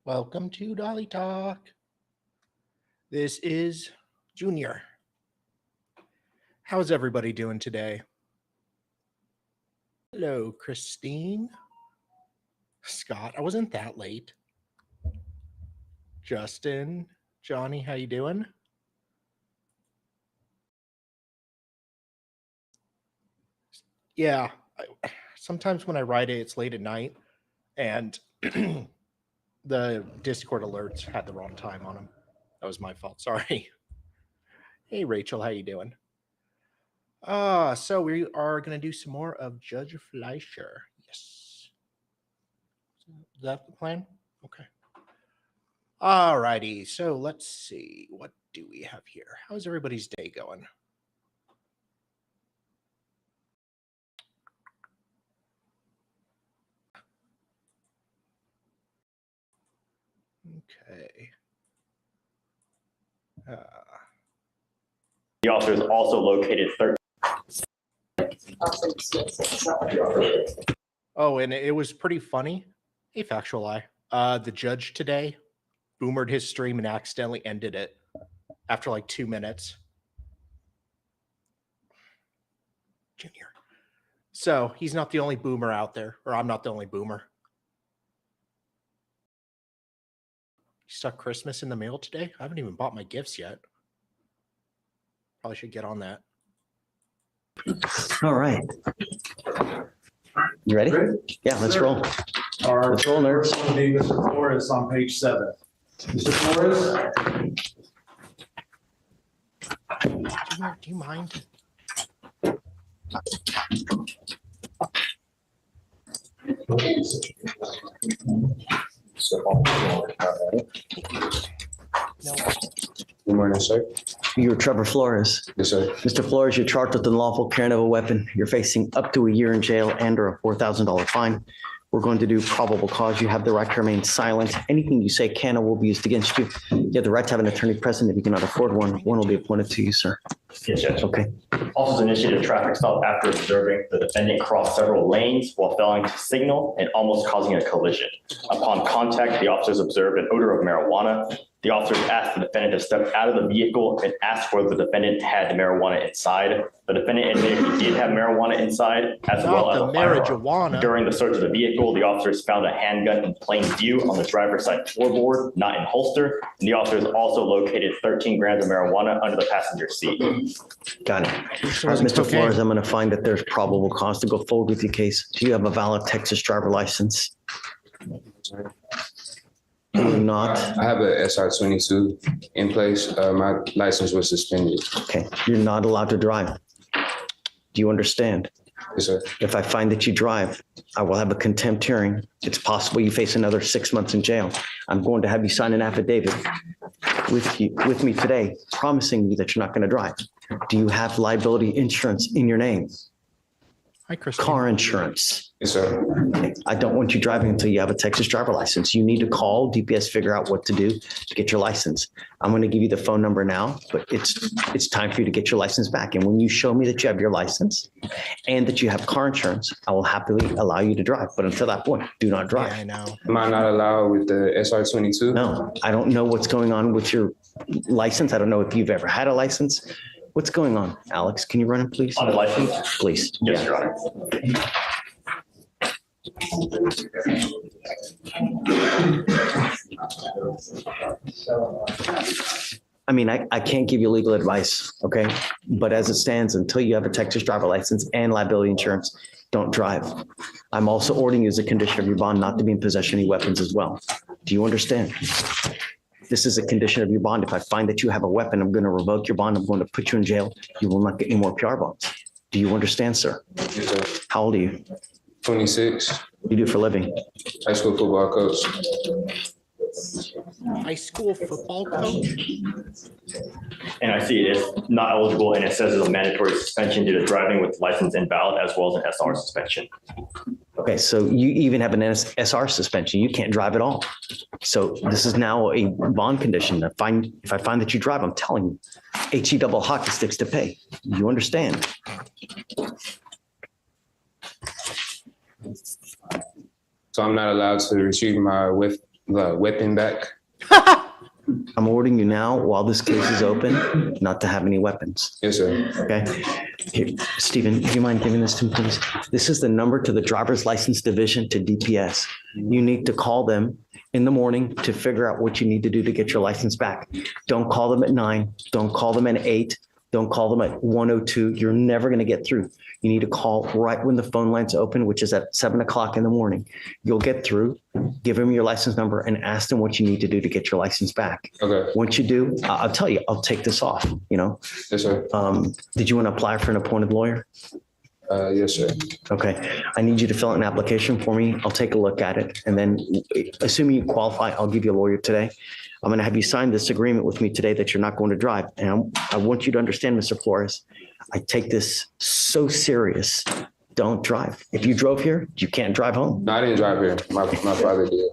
Welcome to Dolly Talk. This is Junior. How's everybody doing today? Hello, Christine. Scott, I wasn't that late. Justin, Johnny, how you doing? Yeah, sometimes when I write it, it's late at night, and the Discord alerts had the wrong time on them. That was my fault. Sorry. Hey, Rachel, how you doing? So we are going to do some more of Judge Fleischer. Yes. Is that the plan? Okay. All righty. So let's see. What do we have here? How's everybody's day going? Okay. The officer is also located 13. Oh, and it was pretty funny. Hey, Factual Eye. The judge today boomered his stream and accidentally ended it after like 2 minutes. Junior. So he's not the only boomer out there, or I'm not the only boomer. You stuck Christmas in the mail today? I haven't even bought my gifts yet. Probably should get on that. All right. You ready? Yeah, let's roll. Let's roll, nerds. Mr. Flores on page 7. Mr. Flores? Junior, do you mind? No. Good morning, sir. You're Trevor Flores. Yes, sir. Mr. Flores, you're charged with unlawful carrying of a weapon. You're facing up to a year in jail and or a $4,000 fine. We're going to do probable cause. You have the right to remain silent. Anything you say can or will be used against you. You have the right to have an attorney present. If you cannot afford one will be appointed to you, sir. Yes, Judge. Okay. Officers initiated a traffic stop after observing the defendant cross several lanes while failing to signal and almost causing a collision. Upon contact, the officers observed an odor of marijuana. The officers asked the defendant to step out of the vehicle and asked whether the defendant had marijuana inside. The defendant admitted he did have marijuana inside, as well as a firearm. During the search of the vehicle, the officers found a handgun in plain view on the driver's side floorboard, not in holster. And the officers also located 13 grams of marijuana under the passenger seat. Got it. Mr. Flores, I'm going to find that there's probable cause to go forward with your case. Do you have a valid Texas driver license? Do you not? I have a SR22 in place. My license was suspended. Okay. You're not allowed to drive. Do you understand? Yes, sir. If I find that you drive, I will have a contempt hearing. It's possible you face another 6 months in jail. I'm going to have you sign an affidavit with me today, promising you that you're not going to drive. Do you have liability insurance in your name? Hi, Christine. Car insurance. Yes, sir. Okay. I don't want you driving until you have a Texas driver license. You need to call DPS, figure out what to do to get your license. I'm going to give you the phone number now, but it's time for you to get your license back. And when you show me that you have your license and that you have car insurance, I will happily allow you to drive. But until that point, do not drive. Yeah, I know. Am I not allowed with the SR22? No, I don't know what's going on with your license. I don't know if you've ever had a license. What's going on, Alex? Can you run it, please? On the license? Please. Yes, Your Honor. I mean, I can't give you legal advice, okay? But as it stands, until you have a Texas driver license and liability insurance, don't drive. I'm also ordering you as a condition of your bond not to be in possession of any weapons as well. Do you understand? This is a condition of your bond. If I find that you have a weapon, I'm going to revoke your bond. I'm going to put you in jail. You will not get any more PR bonds. Do you understand, sir? Yes, sir. How old are you? 26. What do you do for a living? High school football coach. High school football coach? And I see it is not eligible, and it says it's a mandatory suspension due to driving with license invalid, as well as an SR suspension. Okay, so you even have an SR suspension. You can't drive at all. So this is now a bond condition. If I find that you drive, I'm telling you, HE double hockey sticks to pay. You understand? So I'm not allowed to retrieve my the weapon back. I'm ordering you now while this case is open, not to have any weapons. Yes, sir. Okay. Here, Stephen, do you mind giving this to me, please? This is the number to the driver's license division to DPS. You need to call them in the morning to figure out what you need to do to get your license back. Don't call them at 9. Don't call them at 8. Don't call them at 1:02. You're never going to get through. You need to call right when the phone lines open, which is at 7 o'clock in the morning. You'll get through, give them your license number and ask them what you need to do to get your license back. Okay. Once you do, I'll tell you, I'll take this off, you know? Yes, sir. Did you want to apply for an appointed lawyer? Yes, sir. Okay. I need you to fill out an application for me. I'll take a look at it. And then assuming you qualify, I'll give you a lawyer today. I'm going to have you sign this agreement with me today that you're not going to drive. And I want you to understand, Mr. Flores, I take this so serious. Don't drive. If you drove here, you can't drive home. No, I didn't drive here. My father did.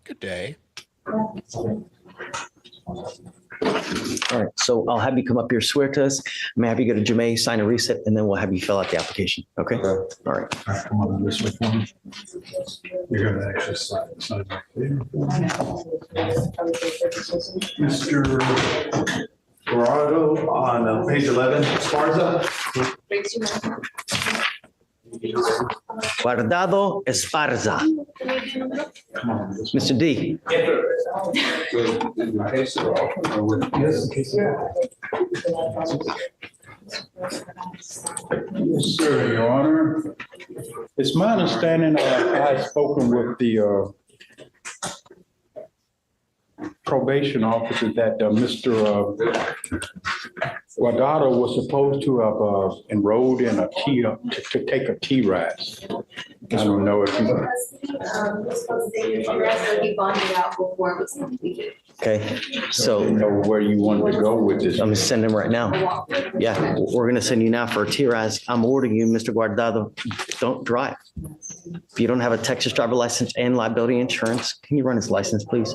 Good day. All right. So I'll have you come up here, swear to us. I'm going to have you go to Jamay, sign a reset, and then we'll have you fill out the application. Okay? Okay. All right. All right, come on this way for me. You're gonna actually sign back there. Mr. Gerardo on page 11, Esparza. Guardado Esparza. Come on. this way. Mr. D. Yes, sir, Your Honor. It's my understanding, I've spoken with the probation officer that Mr. Guardado was supposed to have enrolled in a to take a T-RAS. I don't know if he, He bonded out before it was completed. Okay. don't So know where you wanted to go with this. I'm going to send him right now. Yeah, we're going to send you now for a TRAS. I'm ordering you, Mr. Guardado, don't drive. If you don't have a Texas driver license and liability insurance, can you run his license, please?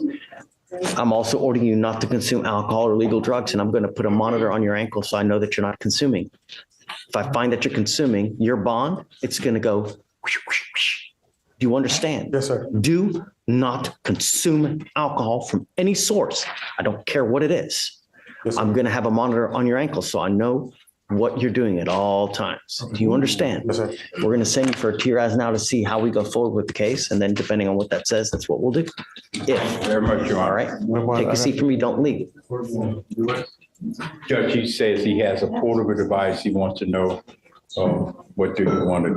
I'm also ordering you not to consume alcohol or illegal drugs, and I'm going to put a monitor on your ankle so I know that you're not consuming. If I find that you're consuming, your bond, it's going to go. Whoosh, whoosh, whoosh. Do you understand? Yes, sir. Do not consume alcohol from any source. I don't care what it is. Yes, sir. I'm going to have a monitor on your ankle so I know what you're doing at all times. Do you understand? Yes, sir. We're going to send you for a TRAS now to see how we go forward with the case. And then depending on what that says, that's what we'll do. If, Very much, Your all Honor. right, take a seat from me, don't leave. Judge, he says he has a portable device. He wants to know, what do you want to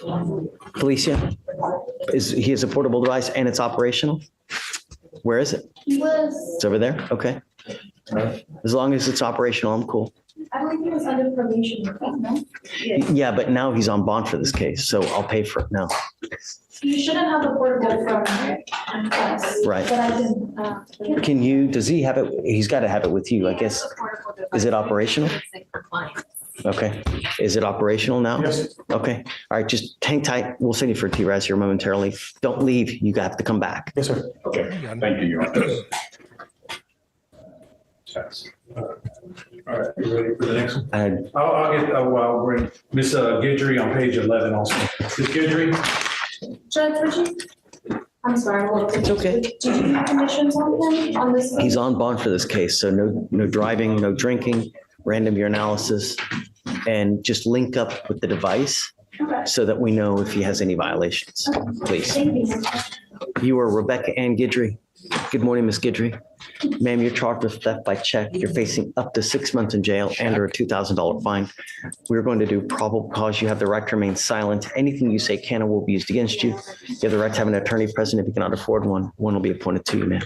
do? Felicia, he has a portable device and it's operational? Where is it? He was, It's over there? Okay. As long as it's operational, I'm cool. I believe he was under probation, no? Yeah, but now he's on bond for this case, so I'll pay for it now. You shouldn't have the portable from us. Right. But I can. Can you, does he have it? He's got to have it with you, I guess. Is it operational? Okay. Is it operational now? Yes. Okay. All right. Just hang tight. We'll send you for TRAS here momentarily. Don't leave. You have to come back. Yes, sir. Okay, thank you, Your Honor. All right, you ready for the next one? And I'll bring Ms. Guidry on page 11 also. Ms. Guidry? Judge, would you? I'm sorry. It's okay. Did you have conditions on him on this? he's on bond for this case. So no driving, no drinking, random urinalysis, and just link up with the device Okay. so that we know if he has any violations, please. Thank you. You are Rebecca Ann Guidry. Good morning, Ms. Guidry. Ma'am, you're charged with theft by check. You're facing up to 6 months in jail and or a $2,000 fine. We're going to do probable cause. You have the right to remain silent. Anything you say can and will be used against you. You have the right to have an attorney present. If you cannot afford one, one will be appointed to you, ma'am.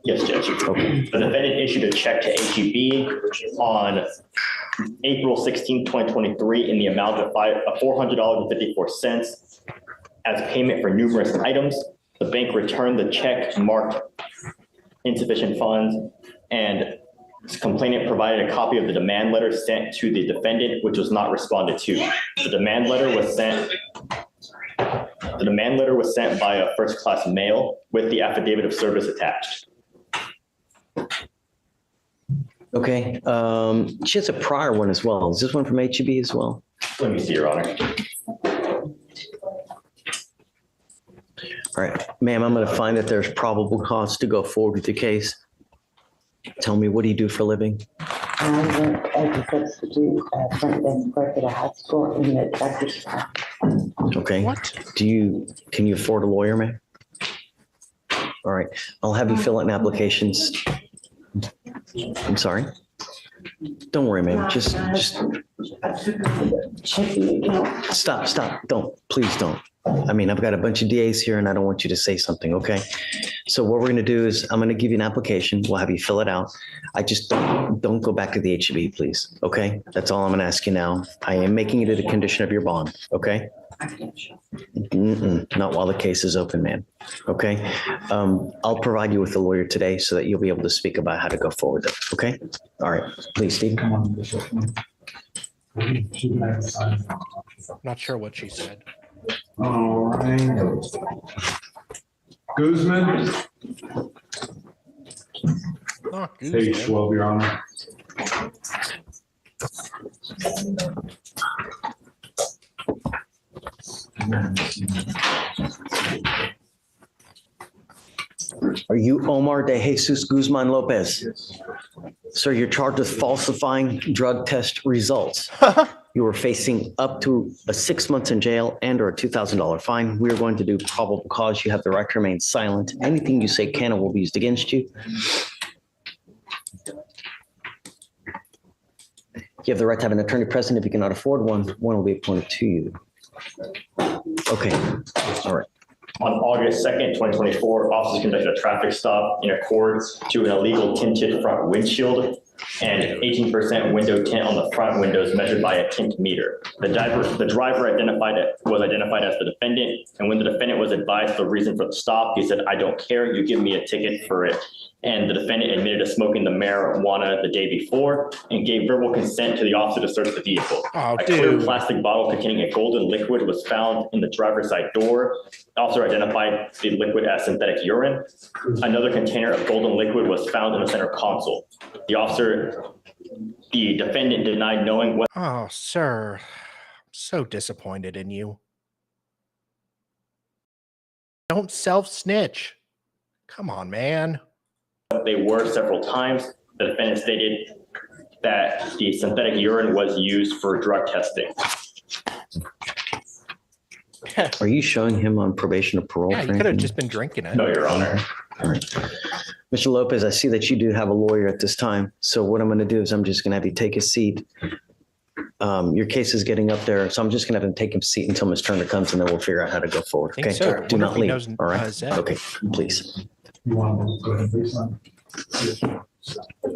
Yes, Judge. Okay. The defendant issued a check to HEB on April 16, 2023 in the amount of $400.54 as payment for numerous items. The bank returned the check marked insufficient funds, and complainant provided a copy of the demand letter sent to the defendant, which was not responded to. The demand letter was sent by a first-class mail with the affidavit of service attached. Okay. She has a prior one as well. Is this one from HEB as well? Let me see, Your Honor. All right, ma'am, I'm going to find that there's probable cause to go forward with the case. Tell me, what do you do for a living? I work as a substitute front desk clerk at a high school in the executive staff. Okay. What? Can you afford a lawyer, ma'am? All right, I'll have you fill out an applications. I'm sorry. Don't worry, ma'am. Just Checking account. stop. Please don't. I mean, I've got a bunch of DAs here and I don't want you to say something, okay? So what we're going to do is I'm going to give you an application. We'll have you fill it out. I just don't go back to the HEB, please, okay? That's all I'm going to ask you now. I am making it a condition of your bond, okay? Not while the case is open, man. Okay. I'll provide you with a lawyer today so that you'll be able to speak about how to go forward. Okay. All right. Please, Steve. Come on, Bishop. Not sure what she said. All right. Guzman, Oh, page Guzman. 12, Your Honor. Are you Omar de Jesus Guzman Lopez? Yes. Sir, you're charged with falsifying drug test results. You are facing up to 6 months in jail and or a $2,000 fine. We are going to do probable cause. You have the right to remain silent. Anything you say can and will be used against you. You have the right to have an attorney present. If you cannot afford one, one will be appointed to you. Okay. All right. On August 2nd, 2024, officers conducted a traffic stop in accordance to an illegal tinted front windshield and 18% window tint on the front windows measured by a tint meter. The driver was identified as the defendant, and when the defendant was advised the reason for the stop, he said, "I don't care, you give me a ticket for it." And the defendant admitted to smoking the marijuana the day before and gave verbal consent to the officer to search the vehicle. Oh, A clear dude. plastic bottle containing a golden liquid was found in the driver's side door. The officer identified the liquid as synthetic urine. Another container of golden liquid was found in the center console. The defendant denied knowing what Oh, sir. I'm so disappointed in you. Don't self-snitch. Come on, man. they were several times. The defendant stated that the synthetic urine was used for drug testing. Are you showing him on probation or parole? Yeah, for you could have anything? just been drinking it. No, Your Honor. All right. Mr. Lopez, I see that you do have a lawyer at this time. So what I'm going to do is I'm just going to have you take a seat. Your case is getting up there, so I'm just going to have him take a seat until Ms. Turner comes, and then we'll figure out how to go forward. Think Okay? so. Do Wonder not if he leave. knows, All right? Zed. Okay, please. You want to go ahead, please, son? All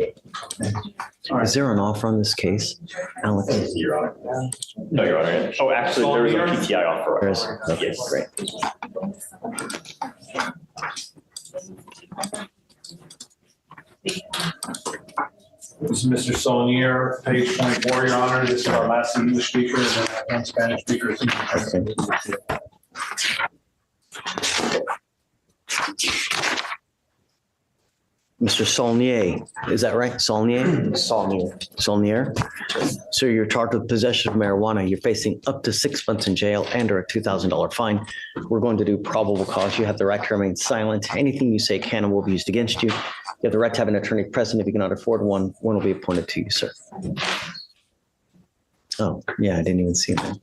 right. Is there an offer on this case, Alec? Your Honor. No, Your Honor. Oh, actually, there is a PTI offer. There is? Okay, Yes. great. This is Mr. Saunier, page 24, Your Honor. This is our last English speaker and then one Spanish speaker. Mr. Saulnier, is that right? Saulnier? Saulnier. So you're charged with possession of marijuana. You're facing up to 6 months in jail and or a $2,000 fine. We're going to do probable cause. You have the right to remain silent. Anything you say can and will be used against you. You have the right to have an attorney present. If you cannot afford one, one will be appointed to you, sir. Oh, yeah, I didn't even see that.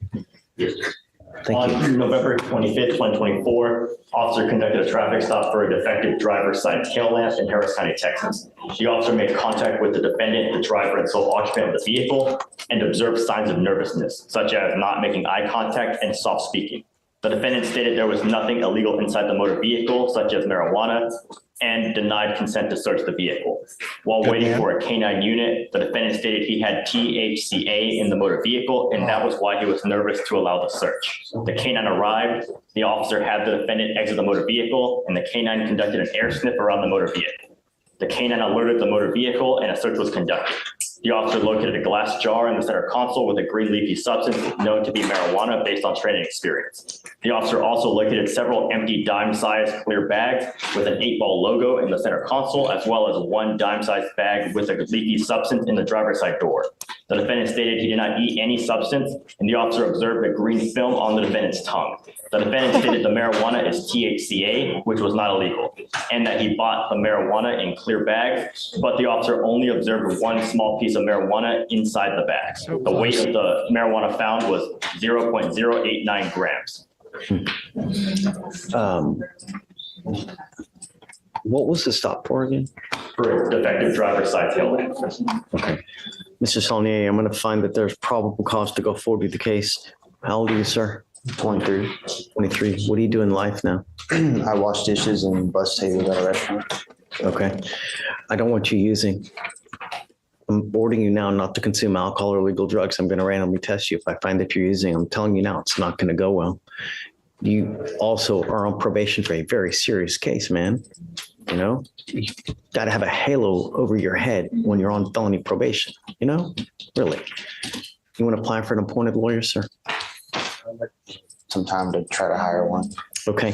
Thank you. On November 25th, 2024, officer conducted a traffic stop for a defective driver's side tail lamp in Harris County, Texas. The officer made contact with the defendant, the driver, and sole occupant of the vehicle, and observed signs of nervousness, such as not making eye contact and soft speaking. The defendant stated there was nothing illegal inside the motor vehicle, such as marijuana, and denied consent to search the vehicle. While Good waiting man. for a K-9 unit, the defendant stated he had THCA in the motor vehicle, and that was why he was nervous to allow the search. The K-9 arrived, the officer had the defendant exit the motor vehicle, and the K-9 conducted an air sniff around the motor vehicle. The K-9 alerted the motor vehicle, and a search was conducted. The officer located a glass jar in the center console with a green leafy substance known to be marijuana based on training experience. The officer also located several empty dime-sized clear bags with an 8-ball logo in the center console, as well as one dime-sized bag with a leafy substance in the driver's side door. The defendant stated he did not eat any substance, and the officer observed a green film on the defendant's tongue. The defendant stated the marijuana is THCA, which was not illegal, and that he bought the marijuana in clear bags, but the officer only observed one small piece of marijuana inside the bags. The weight of the marijuana found was 0.089 grams. What was the stop for again? For defective driver's side taillight. Okay. Mr. Saulnier, I'm going to find that there's probable cause to go forward with the case. How old are you, sir? 23. 23. What do you do in life now? I wash dishes and bus tables at a restaurant. Okay. I don't want you using. I'm ordering you now not to consume alcohol or illegal drugs. I'm going to randomly test you. If I find that you're using, I'm telling you now, it's not going to go well. You also are on probation for a very serious case, man. You know, you got to have a halo over your head when you're on felony probation. You know, really. You want to apply for an appointed lawyer, sir? Some time to try to hire one. Okay.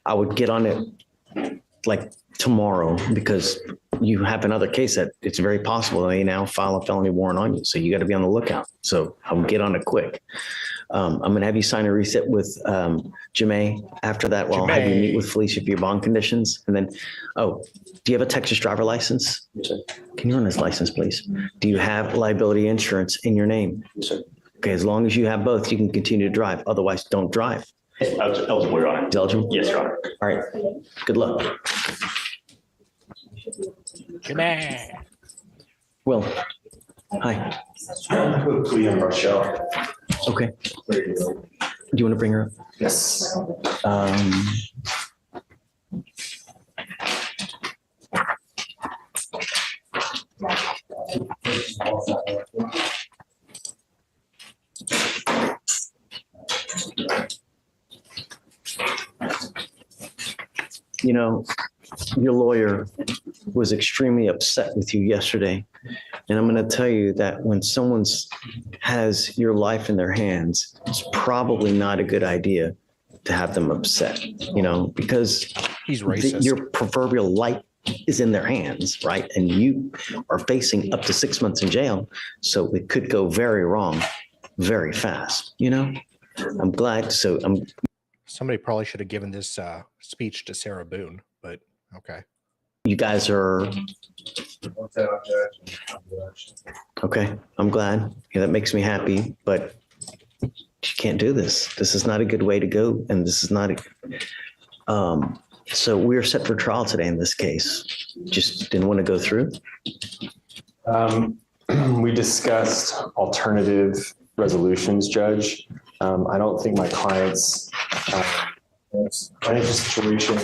I would get on it like tomorrow because you have another case that it's very possible they now file a felony warrant on you. So you got to be on the lookout. So I'll get on it quick. I'm going to have you sign a reset with Jamae. After that, well, I'll have you meet with Felicia for your bond conditions. And then, do you have a Texas driver license? Yes, sir. Can you run this license, please? Do you have liability insurance in your name? Yes, sir. Okay, as long as you have both, you can continue to drive. Otherwise, don't drive. Eligible, Your Honor. Eligible? Yes, Your Honor. All right. Good luck. Will. Hi. Cleo Rochelle. Okay. Do you want to bring her up? Yes. You know, your lawyer was extremely upset with you yesterday. And I'm going to tell you that when someone's has your life in their hands, it's probably not a good idea to have them upset, you know, because He's racist. your proverbial life is in their hands, right? And you are facing up to 6 months in jail. So it could go very wrong very fast, you know? I'm glad. So Somebody probably should have given this speech to Sarah Boone, but okay. you guys are okay. I'm glad. Yeah, that makes me happy, but you can't do this. This is not a good way to go. And this is not so we're set for trial today in this case. Just didn't want to go through. We discussed alternative resolutions, Judge. I don't think my client's financial situation,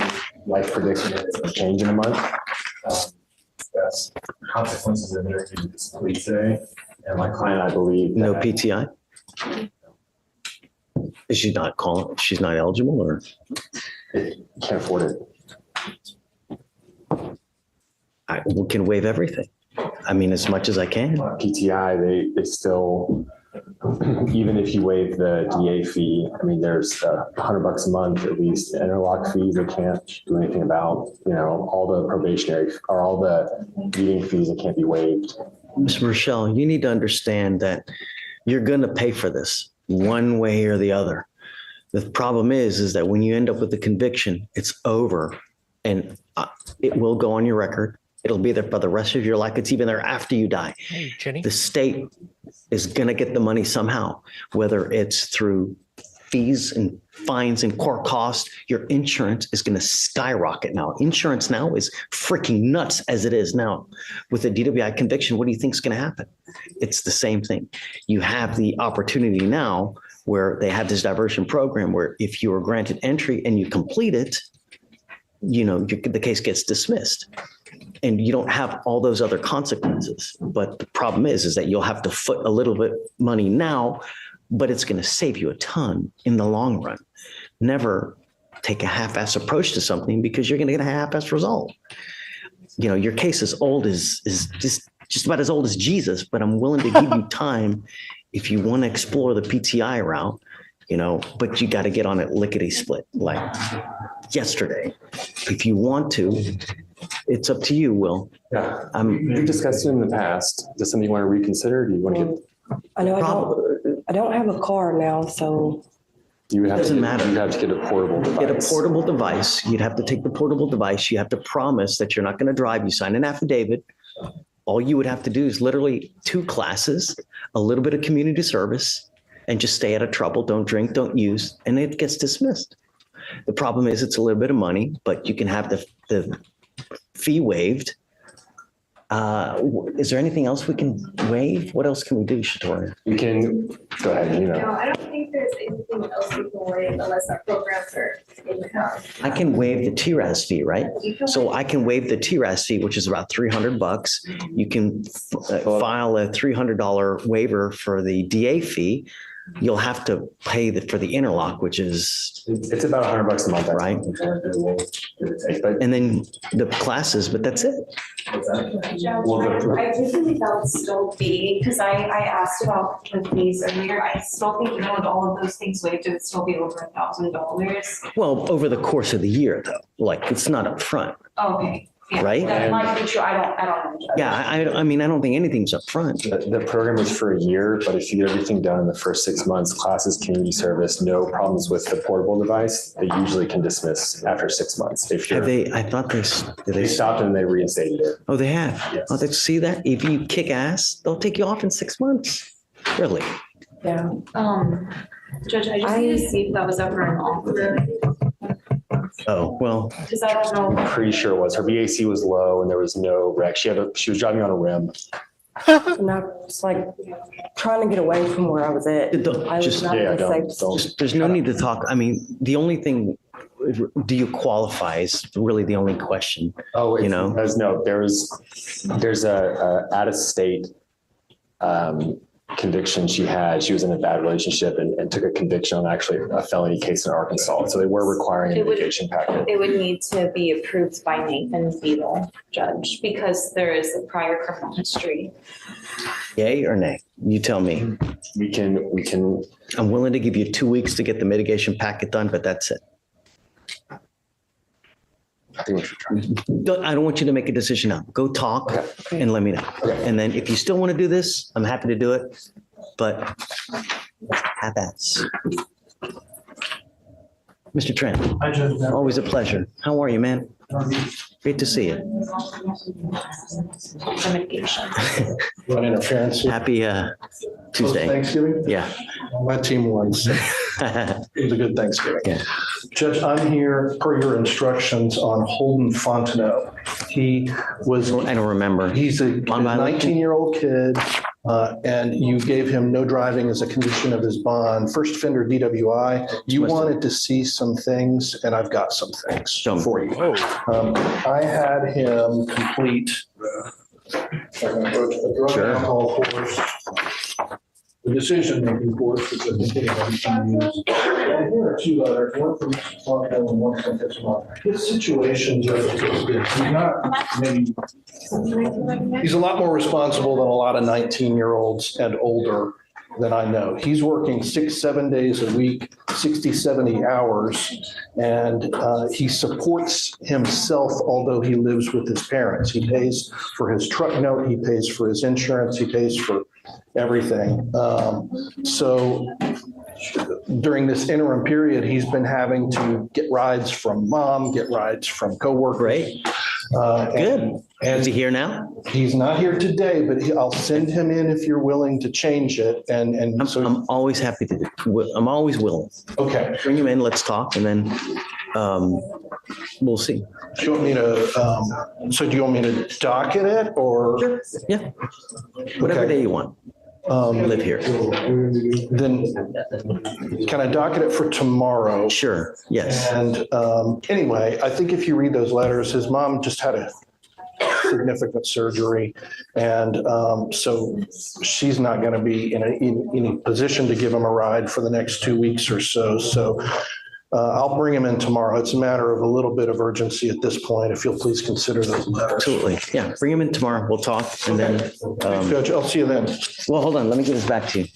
life predicament is going to change in a month. That's consequences of interviewing this police today. And my client, I believe. No PTI? Is she not calling? She's not eligible or? Can't afford it. We can waive everything. I mean, as much as I can. PTI, they still, even if you waive the DA fee, I mean, there's $100 a month at least interlock fees they can't do anything about. You know, all the probationary or all the meeting fees that can't be waived. Ms. Rochelle, you need to understand that you're going to pay for this one way or the other. The problem is that when you end up with a conviction, it's over and it will go on your record. It'll be there for the rest of your life. It's even there after you die. Hey, Jenny. The state is going to get the money somehow, whether it's through fees and fines and court costs. Your insurance is going to skyrocket now. Insurance now is freaking nuts as it is now. With a DWI conviction, what do you think is going to happen? It's the same thing. You have the opportunity now where they have this diversion program where if you are granted entry and you complete it, you know, the case gets dismissed. And you don't have all those other consequences. But the problem is that you'll have to foot a little bit money now, but it's going to save you a ton in the long run. Never take a half-ass approach to something because you're going to get a half-ass result. You know, your case is old is just just about as old as Jesus, but I'm willing to give you time if you want to explore the PTI route, but you got to get on it lickety split like yesterday. If you want to, it's up to you, Will. Yeah, we've discussed it in the past. Is this something you want to reconsider? Do you want to get? I know I don't have a car now, so. You would have Doesn't to matter. You'd have to get a portable device. Get a portable device. You'd have to take the portable device. You have to promise that you're not going to drive. You sign an affidavit. All you would have to do is literally 2 classes, a little bit of community service, and just stay out of trouble. Don't drink, don't use, and it gets dismissed. The problem is it's a little bit of money, but you can have the fee waived. Is there anything else we can waive? What else can we do, Shatori? You can, go ahead, No, I don't think there's anything else we can waive unless our programs are in-house. I can waive the TRAS fee, right? So I can waive the TRAS fee, which is about $300. You can file a $300 waiver for the DA fee. You'll have to pay for the interlock, which is it's about $100 a month. Right. But and then the classes, but that's it. Judge, I do believe that would still be, because I asked about the fees earlier. I still think even with all of those things waived, it would still be over $1,000. Well, over the course of the year, though, like it's not up front. Okay. Yeah, Right? that might be true. I don't know. Judge. Yeah, I mean, I don't think anything's up front. the program is for a year, but if you get everything done in the first 6 months, classes, community service, no problems with the portable device, they usually can dismiss after 6 months. If Have you're, they? I thought they they stopped and they reinstated it. Oh, they have. Yes. Oh, see that? If you kick ass, they'll take you off in 6 months. Really? Yeah. Judge, I just need to see if that was ever an offer, Oh, well, because I don't know. I'm pretty sure it was. Her VAC was low and there was no wreck. She was driving on a rim. And I was like trying to get away from where I was at. I was just, not in a safe don't. there's no need to talk. I mean, the only thing, do you qualify is really the only question. Oh, You know? there's a out of state conviction she had. She was in a bad relationship and took a conviction on actually a felony case in Arkansas. So they were requiring a mitigation packet. It would need to be approved by Nathan Beadle, Judge, because there is a prior criminal history. Yay or nay? You tell me. We can. I'm willing to give you 2 weeks to get the mitigation packet done, but that's it. I think we should try. I don't want you to make a decision now. Go talk and let me know. Okay. And then if you still want to do this, I'm happy to do it, but half-ass. Mr. Trent, Hi, Judge. always a pleasure. How are you, man? Great to see you. The mitigation. Run interference. Happy Tuesday. Thanksgiving? Yeah. My team won, so it was a good Thanksgiving. Yeah. Judge, I'm here per your instructions on Holden Fontenot. He was, I don't remember. he's a On violation? 19-year-old kid, and you gave him no driving as a condition of his bond. First offender DWI. You Must have- wanted to see some things, and I've got some things Show me. for you. I had him complete. Drug Sure. and alcohol course, the decision-making course, which I think anybody can use. And here are 2 letters, one from Mr. Fontenot and one from his mom. His situation is he's not maybe, he's a lot more responsible than a lot of 19-year-olds and older that I know. He's working 6-7 days a week, 60, 70 hours, and he supports himself, although he lives with his parents. He pays for his truck note, he pays for his insurance, he pays for everything. So during this interim period, he's been having to get rides from mom, get rides from coworkers. Great. Good. Is he here now? He's not here today, but I'll send him in if you're willing to change it. And so, I'm always happy to do. I'm always willing. okay. Bring him in, let's talk, and then we'll see. Do you want me to, so do you want me to docket it or? Sure. Yeah. Whatever Okay. day you want. Live here. Then can I docket it for tomorrow? Sure. Yes. And anyway, I think if you read those letters, his mom just had a significant surgery. And so she's not going to be in any position to give him a ride for the next 2 weeks or so. So I'll bring him in tomorrow. It's a matter of a little bit of urgency at this point, if you'll please consider those letters. Absolutely. Yeah, bring him in tomorrow. We'll talk and then, Judge, I'll see you then. well, hold on. Let me give this back to you.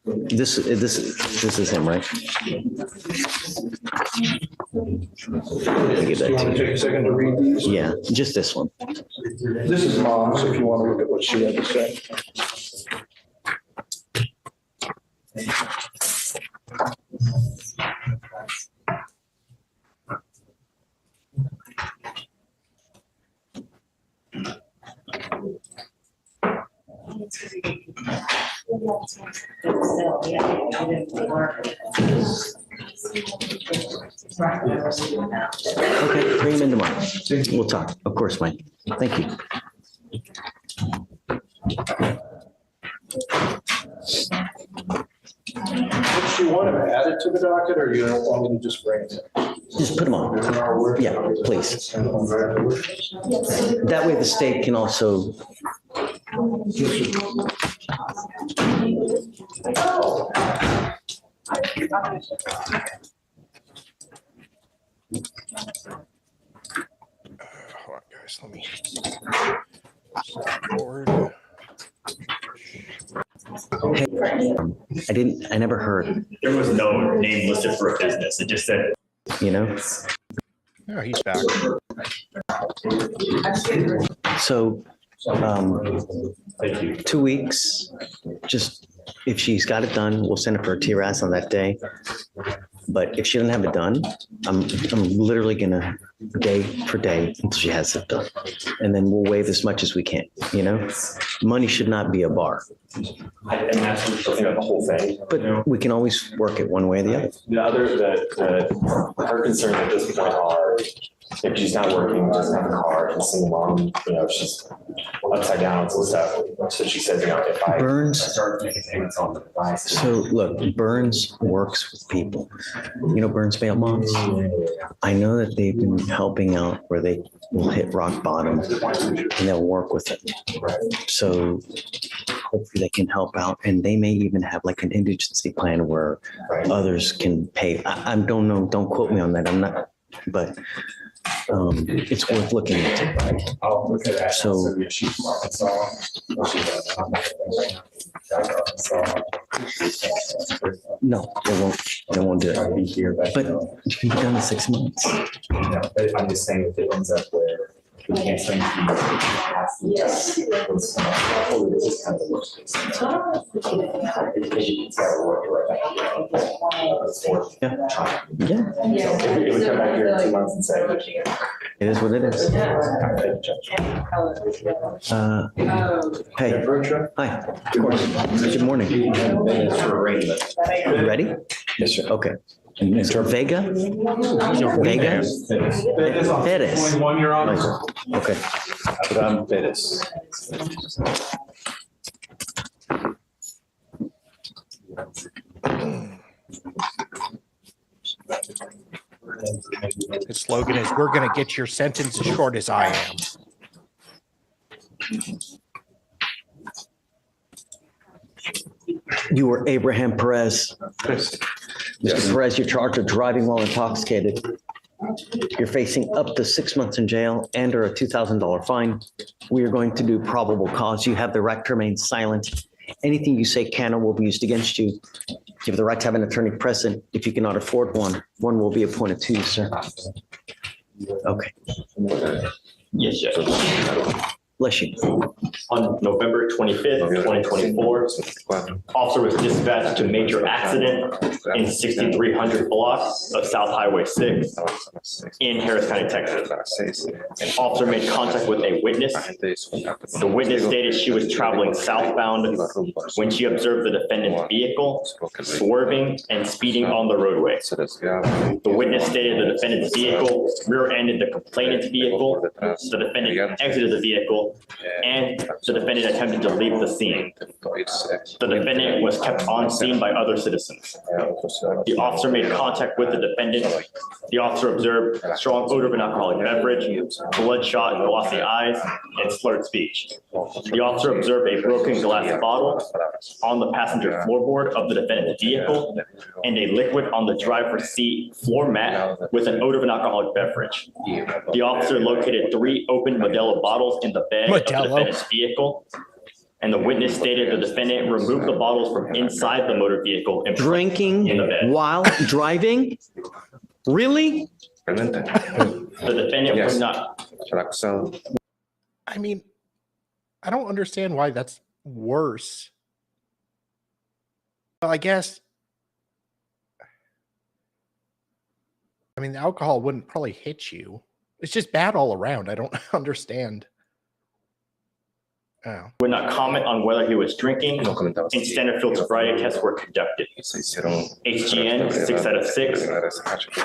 This is him, right? Let me give that You want to to you. take a second to read these? Yeah, just this one. This is Mom's, if you want to look at what she had to say. Okay, bring him in tomorrow. We'll talk. Of course, Mike. Thank you. Do you want him added to the docket, or you don't want me to just bring it? Just put them on. Yeah, please. That way the state can also. Hold on, guys. Let me. Forward. Hey, I never heard, There was no name listed for a business. It just said, you know? Oh, he's back. So, 2 weeks, just if she's got it done, we'll send it for a TRAS on that day. But if she doesn't have it done, I'm literally gonna day for day until she has it done. And then we'll waive as much as we can, you know? Money should not be a bar, And that's the thing about the whole thing. but we can always work it one way or the other. Her concerns at this point are if she's not working, doesn't have a car, and single mom, she's upside down and some stuff. So she says, if I Burns. start making payments on the device. So look, Burns works with people. Burns bail bonds? I know that they've been helping out where they will hit rock bottom and they'll work with it. So hopefully they can help out, and they may even have like an contingency plan where others can pay. I don't know, don't quote me on that. I'm not, but it's worth looking into. I'll look at that. So- No, they won't do it. Be here, But it can be done in 6 months. I'm just saying if it ends up where we can't spend this is kind of the worst case. Yeah, If we come back here in 2 months and say. it is what it is. Hey, hi, of course. Good morning. You ready? Yes, sir. Okay. Mr. Vega? Vega? Perez. 21, Your Honor. Okay. Abraham Perez. His slogan is, "We're going to get your sentence as short as I am." You were Abraham Perez. Mr. Perez, you're charged with driving while intoxicated. You're facing up to 6 months in jail and or a $2,000 fine. We are going to do probable cause. You have the right to remain silent. Anything you say can or will be used against you. You have the right to have an attorney present. If you cannot afford one, one will be appointed to you, sir. Okay. yes, Judge. Bless you. On November 25th, 2024, officer was dispatched to major accident in 6300 block of South Highway 6 in Harris County, Texas. An officer made contact with a witness. The witness stated she was traveling southbound when she observed the defendant's vehicle swerving and speeding on the roadway. The witness stated the defendant's vehicle rear-ended the complainant's vehicle. The defendant exited the vehicle vehicle, and the defendant attempted to leave the scene. The defendant was kept on scene by other citizens. The officer made contact with the defendant. The officer observed a strong odor of an alcoholic beverage, bloodshot, glossy eyes, and slurred speech. The officer observed a broken glass bottle on the passenger floorboard of the defendant's vehicle and a liquid on the driver's seat floor mat with an odor of an alcoholic beverage. The officer located 3 open Modelo bottles in the bed of the defendant's vehicle, and the witness stated the defendant removed the bottles from inside the motor vehicle and Drinking in the bed. while driving? Really? The defendant was not. I mean, I don't understand why that's worse. Well, I guess. I mean, the alcohol wouldn't probably hit you. It's just bad all around. I don't understand. Oh. Would not comment on whether he was drinking, and standard field sobriety tests were conducted. HGN 6 out of 6,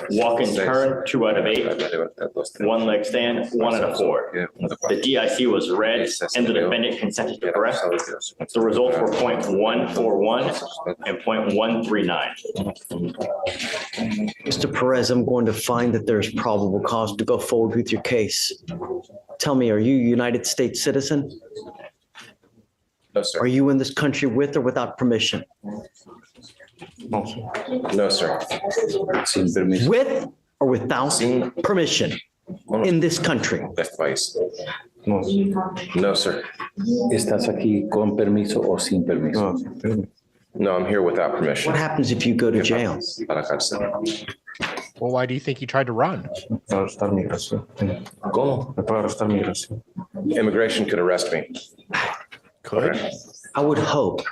walk and turn 2 out of 8, one leg stand 1 out of 4. The DIC was read and the defendant consented to arrest. The results were 0.141 and 0.139. Mr. Perez, I'm going to find that there's probable cause to go forward with your case. Tell me, are you a United States citizen? No, sir. Are you in this country with or without permission? No, sir. With or without permission in this country? No, sir. ¿Estás aquí con permiso o sin permiso? No, I'm here without permission. What happens if you go to jail? Well, why do you think he tried to run? Immigration could arrest me. Could? I would hope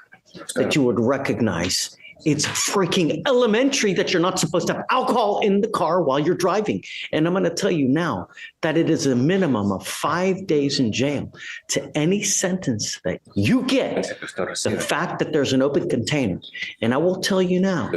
that you would recognize it's freaking elementary that you're not supposed to have alcohol in the car while you're driving. And I'm going to tell you now that it is a minimum of 5 days in jail to any sentence that you get. The fact that there's an open container. And I will tell you now,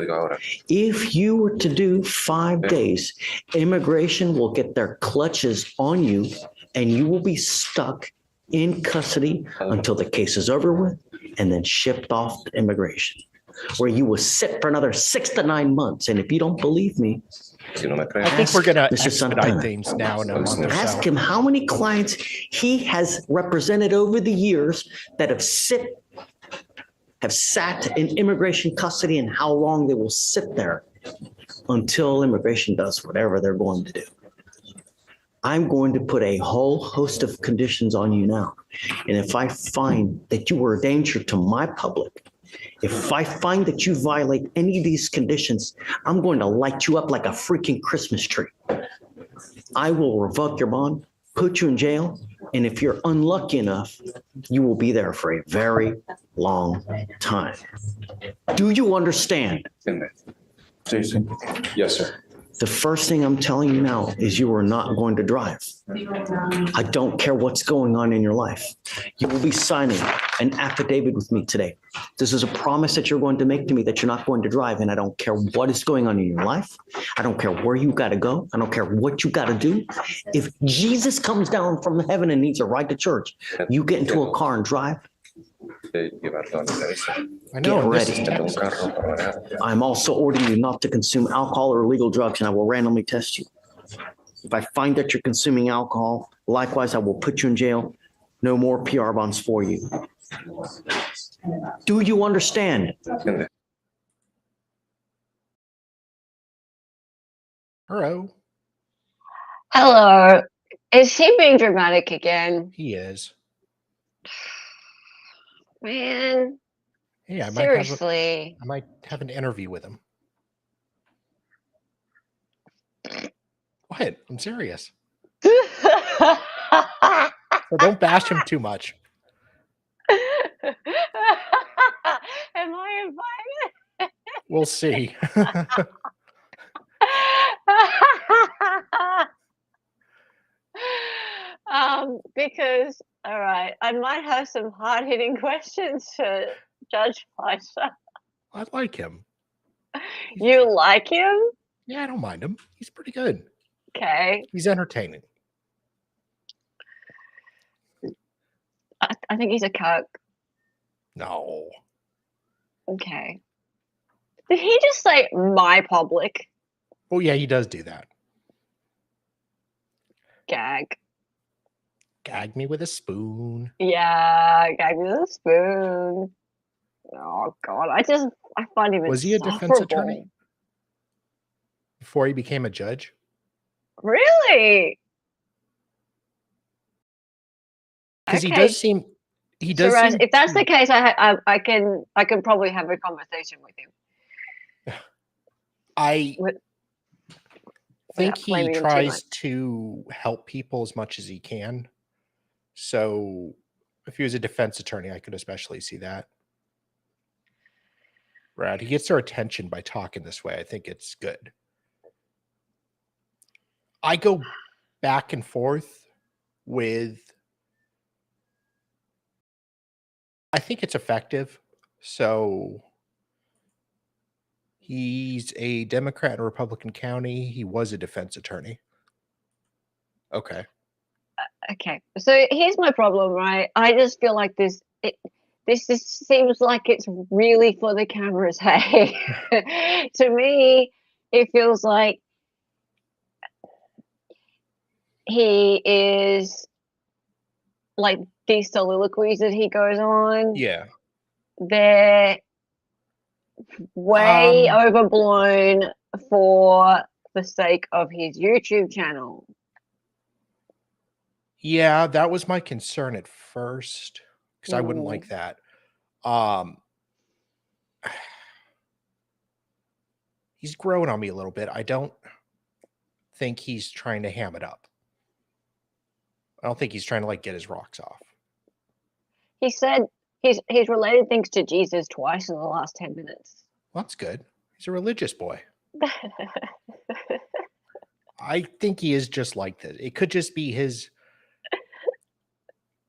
if you were to do 5 days, immigration will get their clutches on you and you will be stuck in custody until the case is over with and then shipped off to immigration, where you will sit for another 6 to 9 months. And if you don't believe me, I think we're going to expedite things now in a month or so. Ask him how many clients he has represented over the years that have sat in immigration custody and how long they will sit there until immigration does whatever they're going to do. I'm going to put a whole host of conditions on you now. And if I find that you are a danger to my public, if I find that you violate any of these conditions, I'm going to light you up like a freaking Christmas tree. I will revoke your bond, put you in jail, and if you're unlucky enough, you will be there for a very long time. Do you understand? Jason? Yes, sir. The first thing I'm telling you now is you are not going to drive. I don't care what's going on in your life. You will be signing an affidavit with me today. This is a promise that you're going to make to me that you're not going to drive, and I don't care what is going on in your life. I don't care where you got to go. I don't care what you got to do. If Jesus comes down from heaven and needs a ride to church, you get into a car and drive. I Get know. ready. I'm also ordering you not to consume alcohol or illegal drugs, and I will randomly test you. If I find that you're consuming alcohol, likewise, I will put you in jail. No more PR bonds for you. Do you understand? Hello. Hello. Is he being dramatic again? He is. Man, Hey, I seriously. might have an interview with him. What? I'm serious. So don't bash him too much. Am I invited? We'll see. Because, all right, I might have some hard-hitting questions for Judge Fleischer. I like him. You like him? Yeah, I don't mind him. He's pretty good. Okay. He's entertaining. I think he's a cuck. No. Okay. Did he just say my public? Oh yeah, he does do that. Gag. Gag me with a spoon. Yeah, gag with a spoon. Oh God, I find him Was he a defense insufferable. attorney before he became a judge? Really? Because Okay. he does Shiraz, seem if that's to- the case, I can probably have a conversation with him. I think he blaming him too tries much. to help people as much as he can. So if he was a defense attorney, I could especially see that. Right. He gets their attention by talking this way. I think it's good. I go back and forth with, I think it's effective. So he's a Democrat in a Republican county. He was a defense attorney. Okay. Okay, so here's my problem, right? I just feel like this just seems like it's really for the cameras. Hey, to me, it feels like he is like these soliloquies that he goes on. Yeah. They're way overblown for the sake of his YouTube channel. Yeah, that was my concern at first because I wouldn't like that. He's growing on me a little bit. I don't think he's trying to ham it up. I don't think he's trying to like get his rocks off. He said he's related things to Jesus twice in the last 10 minutes. Well, that's good. He's a religious boy. I think he is just like this. It could just be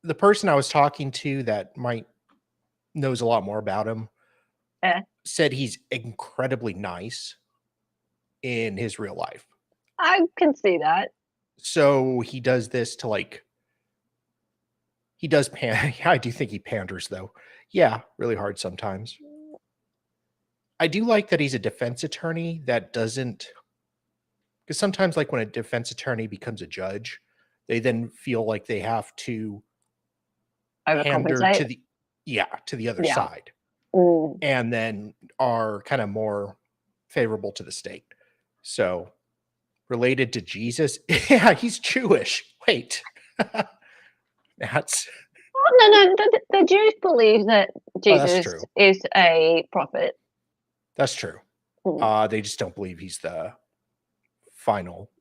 the person I was talking to that knows a lot more about him said he's incredibly nice in his real life. I can see that. So he does this to like, he does I do think he panders though. Yeah, really hard sometimes. I do like that he's a defense attorney that doesn't, because sometimes like when a defense attorney becomes a judge, they then feel like they have to pander to the other side. And then are kind of more favorable to the state. So related to Jesus, yeah, he's Jewish. Wait. That's no. The Jews believe that Jesus is a prophet. That's true. They just don't believe he's the final.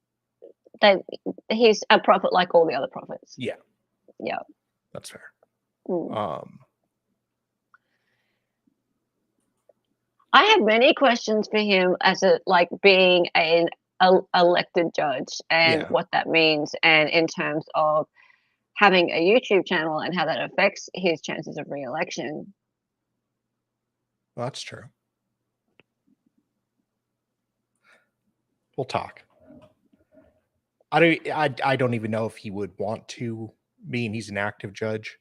He's a prophet like all the other prophets. Yeah. Yeah. That's fair. I have many questions for him as being an elected judge and what that means, and in terms of having a YouTube channel and how that affects his chances of re-election. Well, that's true. We'll talk. I don't even know if he would want to, being he's an active judge,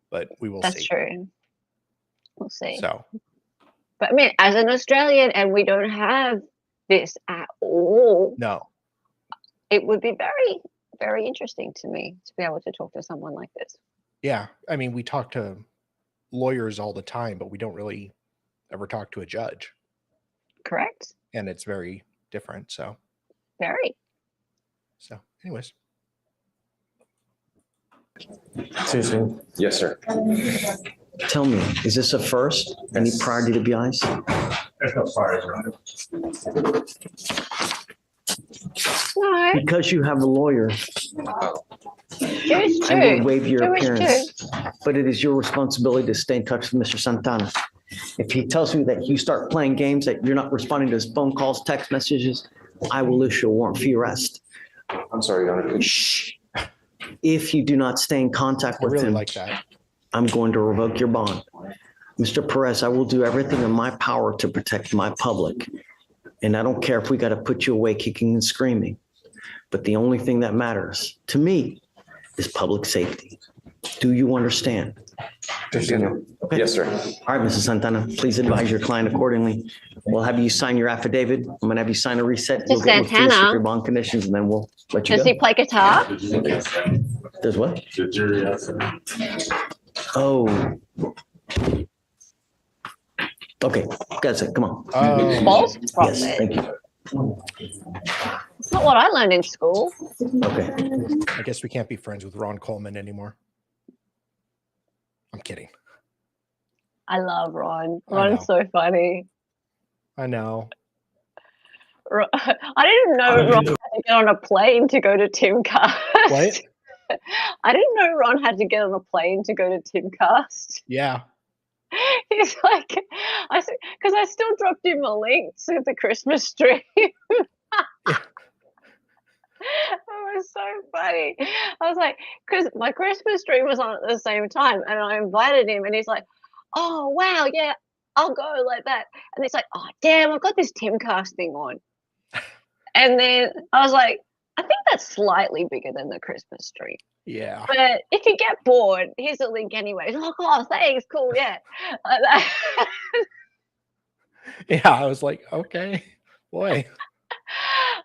but we will see. That's true. We'll see. So, but I mean, as an Australian, and we don't have this at all. No. It would be very, very interesting to me to be able to talk to someone like this. Yeah. I mean, we talk to lawyers all the time, but we don't really ever talk to a judge. Correct. And it's very different. So, very. So, anyways. Susan. Yes, sir. Tell me, is this a first? Any prior DWIs? There's no priors, right? No. Because you have a lawyer, Jewish I will waive your Jewish appearance. But it is your responsibility to stay in touch with Mr. Santana. If he tells me that you start playing games, that you're not responding to his phone calls, text messages, I will issue a warrant for your arrest. I'm sorry, Your Honor. Shh. If you do not stay in contact with him, like that. I'm going to revoke your bond. Mr. Perez, I will do everything in my power to protect my public. And I don't care if we got to put you away kicking and screaming. But the only thing that matters to me is public safety. Do you understand? Okay. Yes, sir. All right, Mrs. Santana, please advise your client accordingly. We'll have you sign your affidavit. I'm going to have you sign a reset. You'll get with fees Santana. for your bond conditions, and then we'll let you Does go. he play guitar? Does what? The jury has. Oh. Okay, that's it. Come on. False Yes, profit. thank you. It's not what I learned in school. Okay. I guess we can't be friends with Ron Coleman anymore. I'm kidding. I love Ron. I Ron's know. so funny. I know. I didn't know Ron had to get on a plane to go to Timcast. What? I didn't know Ron had to get on a plane to go to Timcast. Yeah. He's like, because I still dropped him a link to the Christmas tree. It was so funny. I was like, because my Christmas tree was on at the same time, and I invited him, and he's like, "Oh wow, yeah, I'll go," like that. And he's like, "Oh damn, I've got this Timcast thing on." And then I was like, "I think that's slightly bigger than the Christmas tree." Yeah. But if you get bored, here's a link anyway. He's like, "Oh, thanks, cool, yeah." Like that. Yeah. I was like, okay, boy.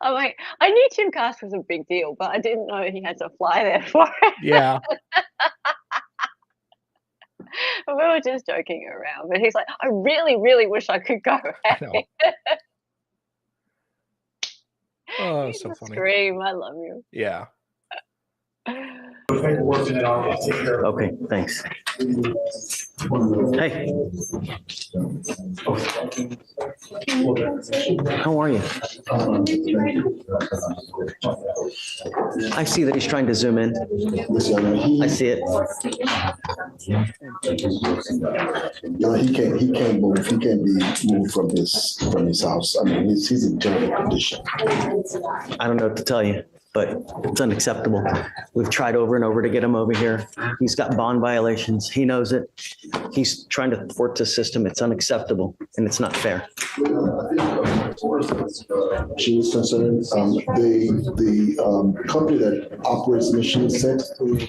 I'm like, I knew Timcast was a big deal, but I didn't know he had to fly there for it. Yeah. We were just joking around, but he's like, I really, really wish I could go. I know. Oh, You so just funny. scream, I love you. Yeah. Okay, thanks. Hey. How are you? I see that he's trying to zoom in. I see it. No, he can't move. He can't be moved from his house. I mean, he's in terrible condition. I don't know what to tell you, but it's unacceptable. We've tried over and over to get him over here. He's got bond violations. He knows it. He's trying to thwart the system. It's unacceptable and it's not fair. She was concerned, the company that operates the machine said, they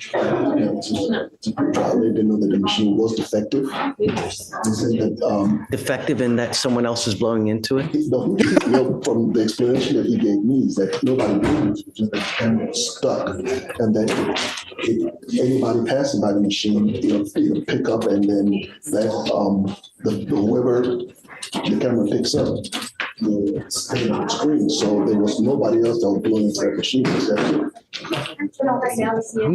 didn't know that the machine was defective. They said that, defective in that someone else is blowing into it? No, from the explanation that he gave me is that nobody knew, just the camera was stuck, and that anybody passing by the machine, it'll pick up, and then that whoever the camera picks up will stay on the screen. So there was nobody else that was blowing into that machine. Can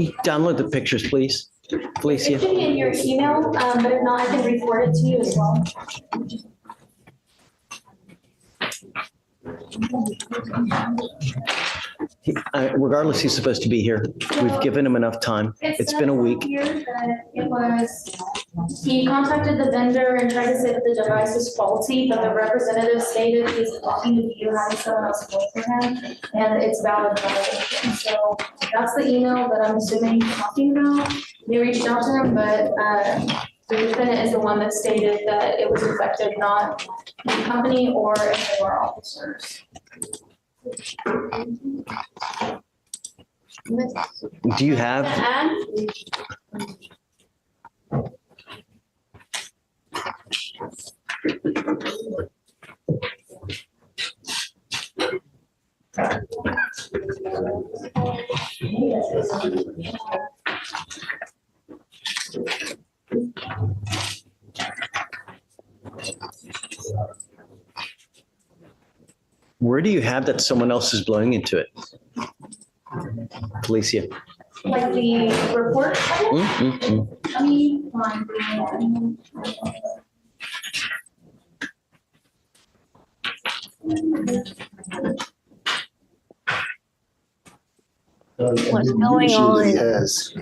you download the pictures, please, Felicia? It should be in your email, but if not, I can re-forward it to you as well. Regardless, he's supposed to be here. We've given him enough time. It's been a week. He contacted the vendor and tried to say that the device was faulty, but the representative stated he's talking to you, having someone else vote for him, and it's valid violation. So that's the email that I'm assuming he's talking about. They reached out to him, but the defendant is the one that stated that it was effective, not the company or any of our officers. Do you have? Where do you have that someone else is blowing into it? Felicia. Like the report? Let me find What's going on? He has,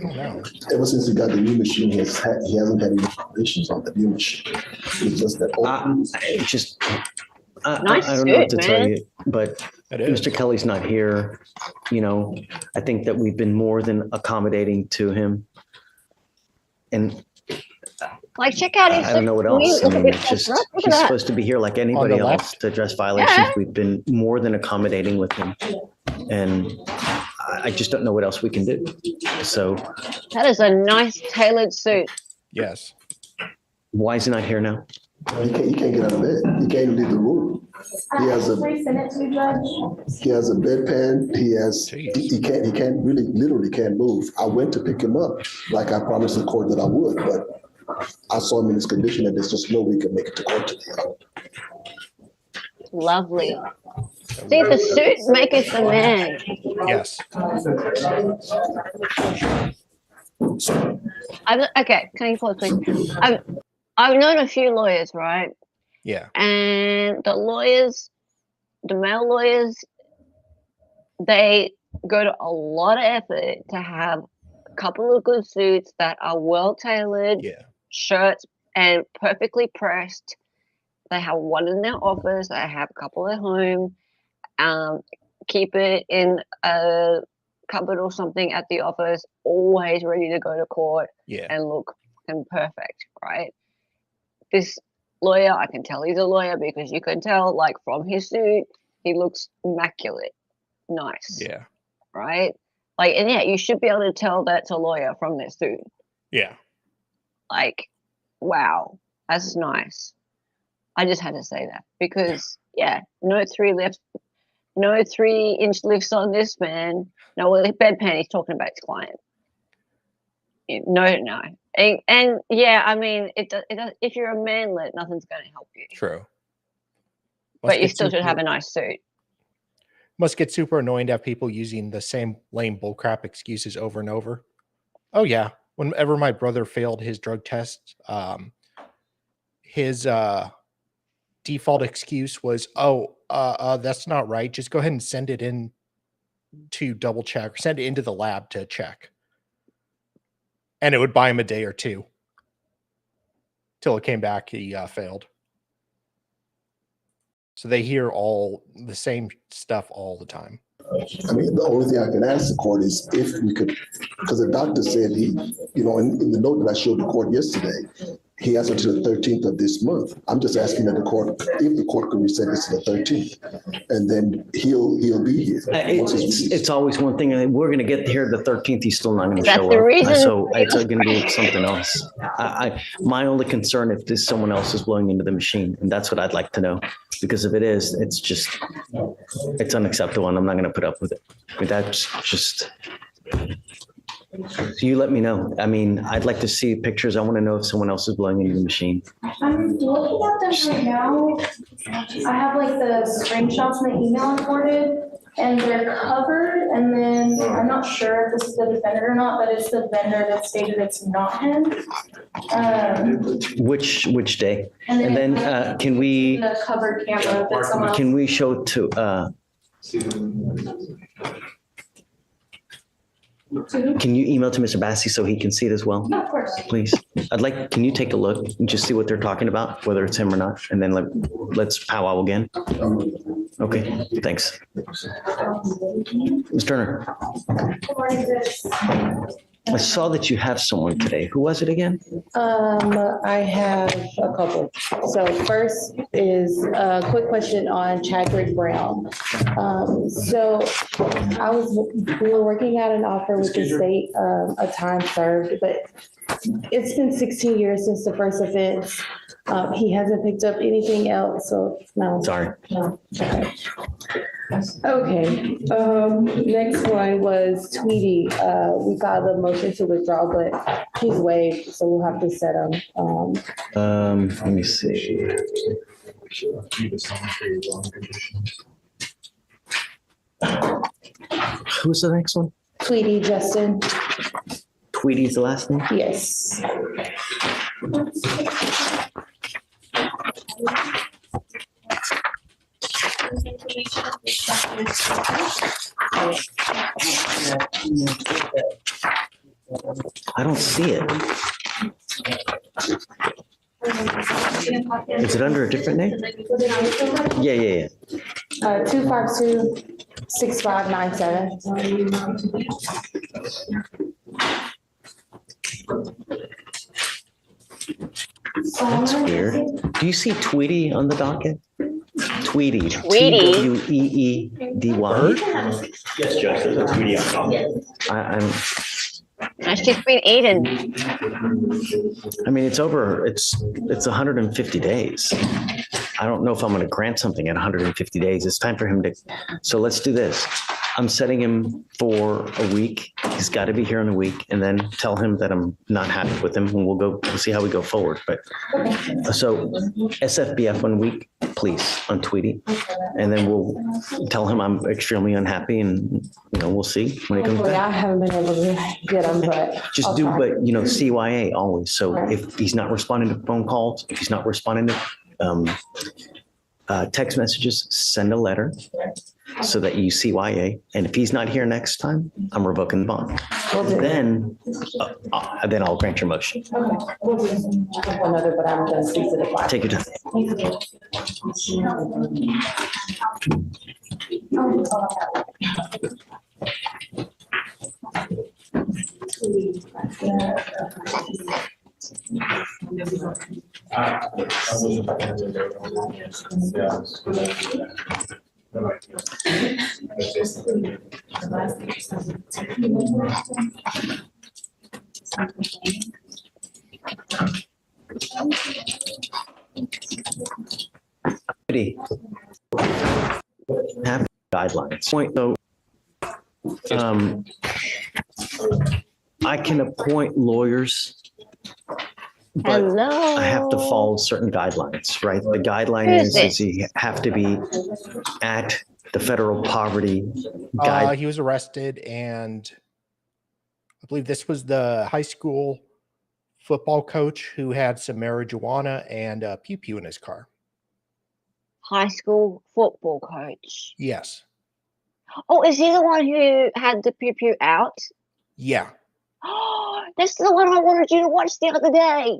ever since he got the new machine, he hasn't had any violations on the new machine. It's just that. I don't know what to tell you, but is. Mr. Kelly's not here. You know, I think that we've been more than accommodating to him. And like, check out his. I don't know what else. I mean, it's just, he's supposed to be here like anybody else to address violations. Yeah. We've been more than accommodating with him. And I just don't know what else we can do. So That is a nice tailored suit. Yes. why is he not here now? He can't get out of bed. He can't even leave the room. He has a bedpan. He literally can't move. I went to pick him up like I promised the court that I would, but I saw him in this condition that there's just no way he can make it to court today. Lovely. See, the suit maketh the man. Yes. Okay, can you pause, please? I've known a few lawyers, right? Yeah. And the male lawyers, they go to a lot of effort to have a couple of good suits that are well tailored, shirts, and perfectly pressed. They have one in their office, they have a couple at home, keep it in a cupboard or something at the office, always ready to go to court and look perfect, right? This lawyer, I can tell he's a lawyer because you can tell, like, from his suit, he looks immaculate, nice. Yeah. Right? Like, and yeah, you should be able to tell that's a lawyer from their suit. Yeah. Like, wow, that's nice. I just had to say that because, no 3-inch lifts on this man. No, well, bedpan, he's talking about his client. No. And yeah, I mean, it does, if you're a manlet, nothing's going to help you. True. But you still should have a nice suit. Must get super annoying to have people using the same lame bullcrap excuses over and over. Oh yeah. Whenever my brother failed his drug test, his default excuse was, that's not right. Just go ahead and send it in to double check, or send it into the lab to check. And it would buy him a day or two till it came back. He failed. So they hear all the same stuff all the time. I mean, the only thing I can ask the court is if we could, because the doctor said he, in the note that I showed the court yesterday, he has until the 13th of this month. I'm just asking that the court, if the court could reset this to the 13th, and then he'll be here. It's always one thing. We're going to get here the 13th. He's still not going to show the up. reason. So it's going to be something else. My only concern if this someone else is blowing into the machine, and that's what I'd like to know. Because if it is, it's unacceptable, and I'm not going to put up with it. I mean, that's just. You let me know. I mean, I'd like to see pictures. I want to know if someone else is blowing into the machine. I'm looking at them right now. I have like the screenshots in the email recorded, and they're covered. And then I'm not sure if this is the defendant or not, but it's the vendor that stated it's not him. Which day? And then can we? The covered camera that someone else. Can we show to? Can you email to Mr. Bassi so he can see it as well? Yeah, of course. Please. Can you take a look and just see what they're talking about, whether it's him or not? And then let's powwow again. Okay, thanks. Ms. Turner. Good morning, Judge. I saw that you have someone today. Who was it again? I have a couple. So first is a quick question on Chadwick Brown. So we were working out an offer with the state, a time served, but it's been 16 years since the first offense. He hasn't picked up anything else, so no. Sorry. No. Okay. Next one was Tweety. We filed a motion to withdraw, but he's waived, so we'll have to set him. Let me see. Who's the next one? Tweety, Justin. Tweety's the last name? Yes. I don't see it. Is it under a different name? Yeah. 252-6597. That's weird. Do you see Tweety on the docket? Tweety. Tweety. Tweedy. Yes, Judge, there's a Tweety on top. And she's been eating. I mean, it's 150 days. I don't know if I'm going to grant something at 150 days. It's time for him to, so let's do this. I'm setting him for a week. He's got to be here in a week, and then tell him that I'm not happy with him, and we'll see how we go forward. But so SFBF 1 week, please, on Tweety, and then we'll tell him I'm extremely unhappy, and we'll see when he comes Hopefully, back. I haven't been able to get him, but. Just I'll do, try. but CYA always. So if he's not responding to phone calls, if he's not responding to text messages, send a letter so that you CYA. And if he's not here next time, I'm revoking the bond. Then I'll grant your motion. Okay. We'll do another, but I'm going to speak to the client. Take your time. Have guidelines. Point though. I can appoint lawyers, but I have to follow certain guidelines, right? The guideline is you have to be at the federal poverty guide. He was arrested, and I believe this was the high school football coach who had some marijuana and pew pew in his car. High school football coach. Yes. Oh, is he the one who had the pew pew out? Yeah. Oh, that's the one I wanted you to watch the other day.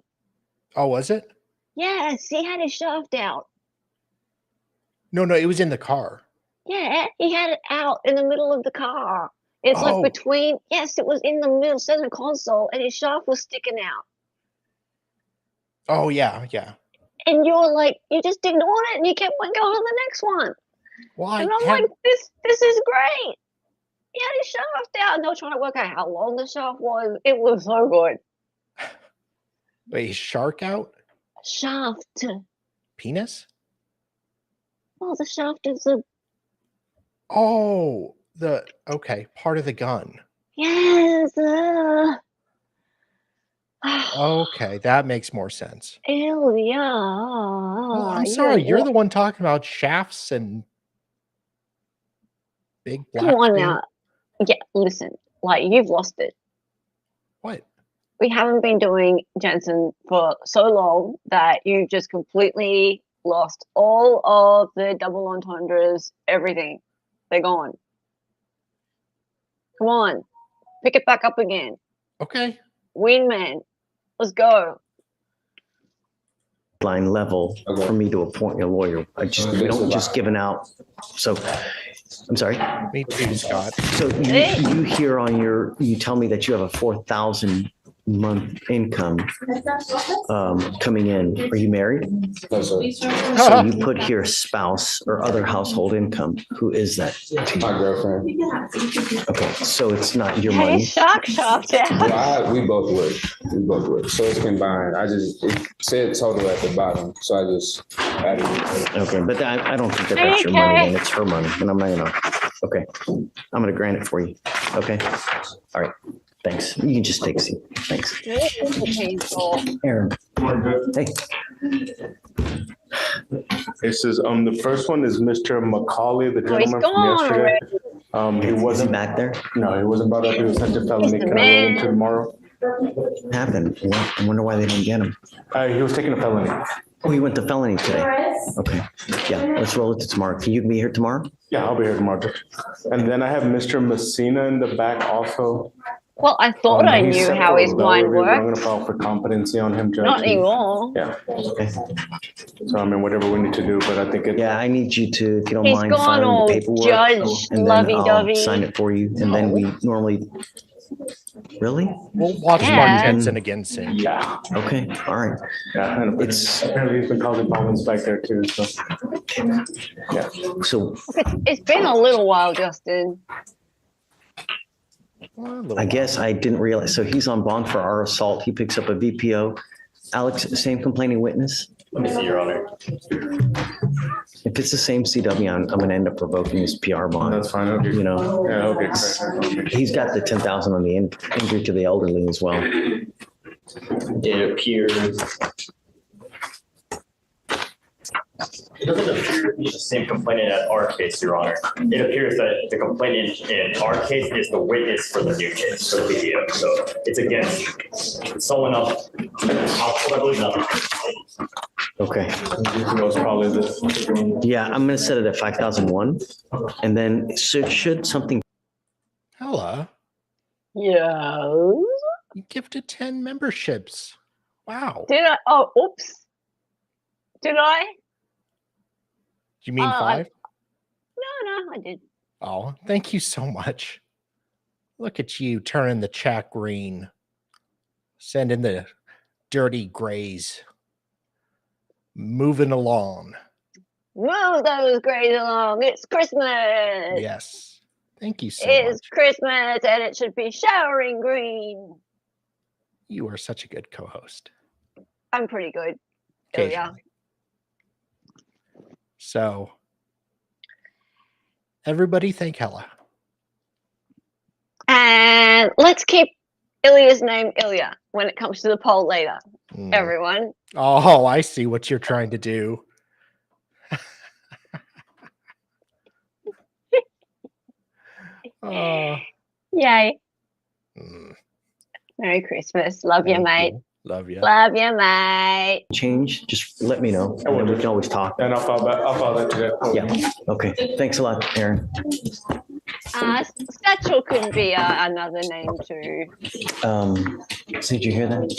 Oh, was it? Yes, he had his shaft out. No, it was in the car. Yeah, he had it out in the middle of the car. It's like between, yes, it was in the middle center console, and his shaft was sticking out. Oh, yeah. And you were like, you just ignored it, and you kept going on the next one. Well, and I'm like, this is great. He had his shaft out, and they were trying to work out how long the shaft was. It was so good. Wait, his shark out? Shaft. Penis? Well, the shaft is a... Oh, okay, part of the gun. Yes. Okay, that makes more sense. Ew, yeah. Well, I'm sorry, you're the one talking about shafts and big black Come on thing. now. Yeah, listen, like you've lost it. What? We haven't been doing Jensen for so long that you've just completely lost all of the double entendres, everything. They're gone. Come on, pick it back up again. Okay. Win, man. Let's go. Line level for me to appoint a lawyer. We don't just give it out. So, I'm sorry. Me too, Scott. So you here on you tell me that you have a 4,000 month income coming in. Are you married? No, sir. So you put here spouse or other household income. Who is that? My girlfriend. Okay, so it's not your Hey, money. shock, yeah. Well, we both work. So it's combined. It said total at the bottom, so I just added it. Okay, but I don't think that's your money, and it's her money, and I'm not gonna. Okay, I'm gonna grant it for you. Okay, all right. Thanks. You can just take a seat. Thanks. Aaron. Hey. It says the first one is Mr. Macaulay, the gentleman from yesterday. He wasn't back there. No, he wasn't brought up. He was sent to felony. Can I roll him to tomorrow? What happened? I wonder why they didn't get him. He was taking a felony. Oh, he went to felony today. Okay. Yeah, let's roll it to tomorrow. Can you be here tomorrow? Yeah, I'll be here tomorrow. And then I have Mr. Messina in the back also. Well, I thought I knew how his mind I'm worked. going to file for competency on him, Judge. Not anymore. Yeah. Okay. So, whatever we need to do, but I think it. Yeah, I need you to, if you don't He's mind, gone sign all the paperwork. judge, And then I'll lovey-dovey. sign it for you. And then we normally, really? We'll watch Mark Jensen again soon. Yeah. Okay, all right. Yeah, and apparently he's been causing problems back there too, so. Yeah. So. It's been a little while, Justin. I guess I didn't realize. So he's on bond for our assault. He picks up a VPO. Alex, same complaining witness? Let me see, Your Honor. If it's the same CW, I'm going to end up revoking his PR bond. That's fine. Okay. You know, Yeah, okay. Correct. he's got the 10,000 on the injury to the elderly as well. It appears. It doesn't appear to be the same complainant at our case, Your Honor. It appears that the complainant in our case is the witness for the new case, for the video. So it's against someone else. I believe not. Okay. Most probably this. Yeah, I'm going to set it at 5,001. And then should something. Hella, Yeah. you gifted 10 memberships. Wow. Did I? Oh, oops. Did I? You mean 5? No, I did. Oh, thank you so much. Look at you turning the chat green. Sending the dirty grays. Moving along. Move those grays along. It's Christmas. Yes. Thank you so It's much. Christmas and it should be showering green. You are such a good co-host. I'm pretty good. Okay. Yeah. So, everybody thank Hella. And let's keep Ilya's name Ilya when it comes to the poll later. Everyone. Oh, I see what you're trying to do. Yay. Merry Christmas. Love you, mate. Love you. Love you, mate. Change, just let me know. And we can always talk. And I'll follow that to that. Yeah. Okay. Thanks a lot, Aaron. Satchel could be another name too. So did you hear that?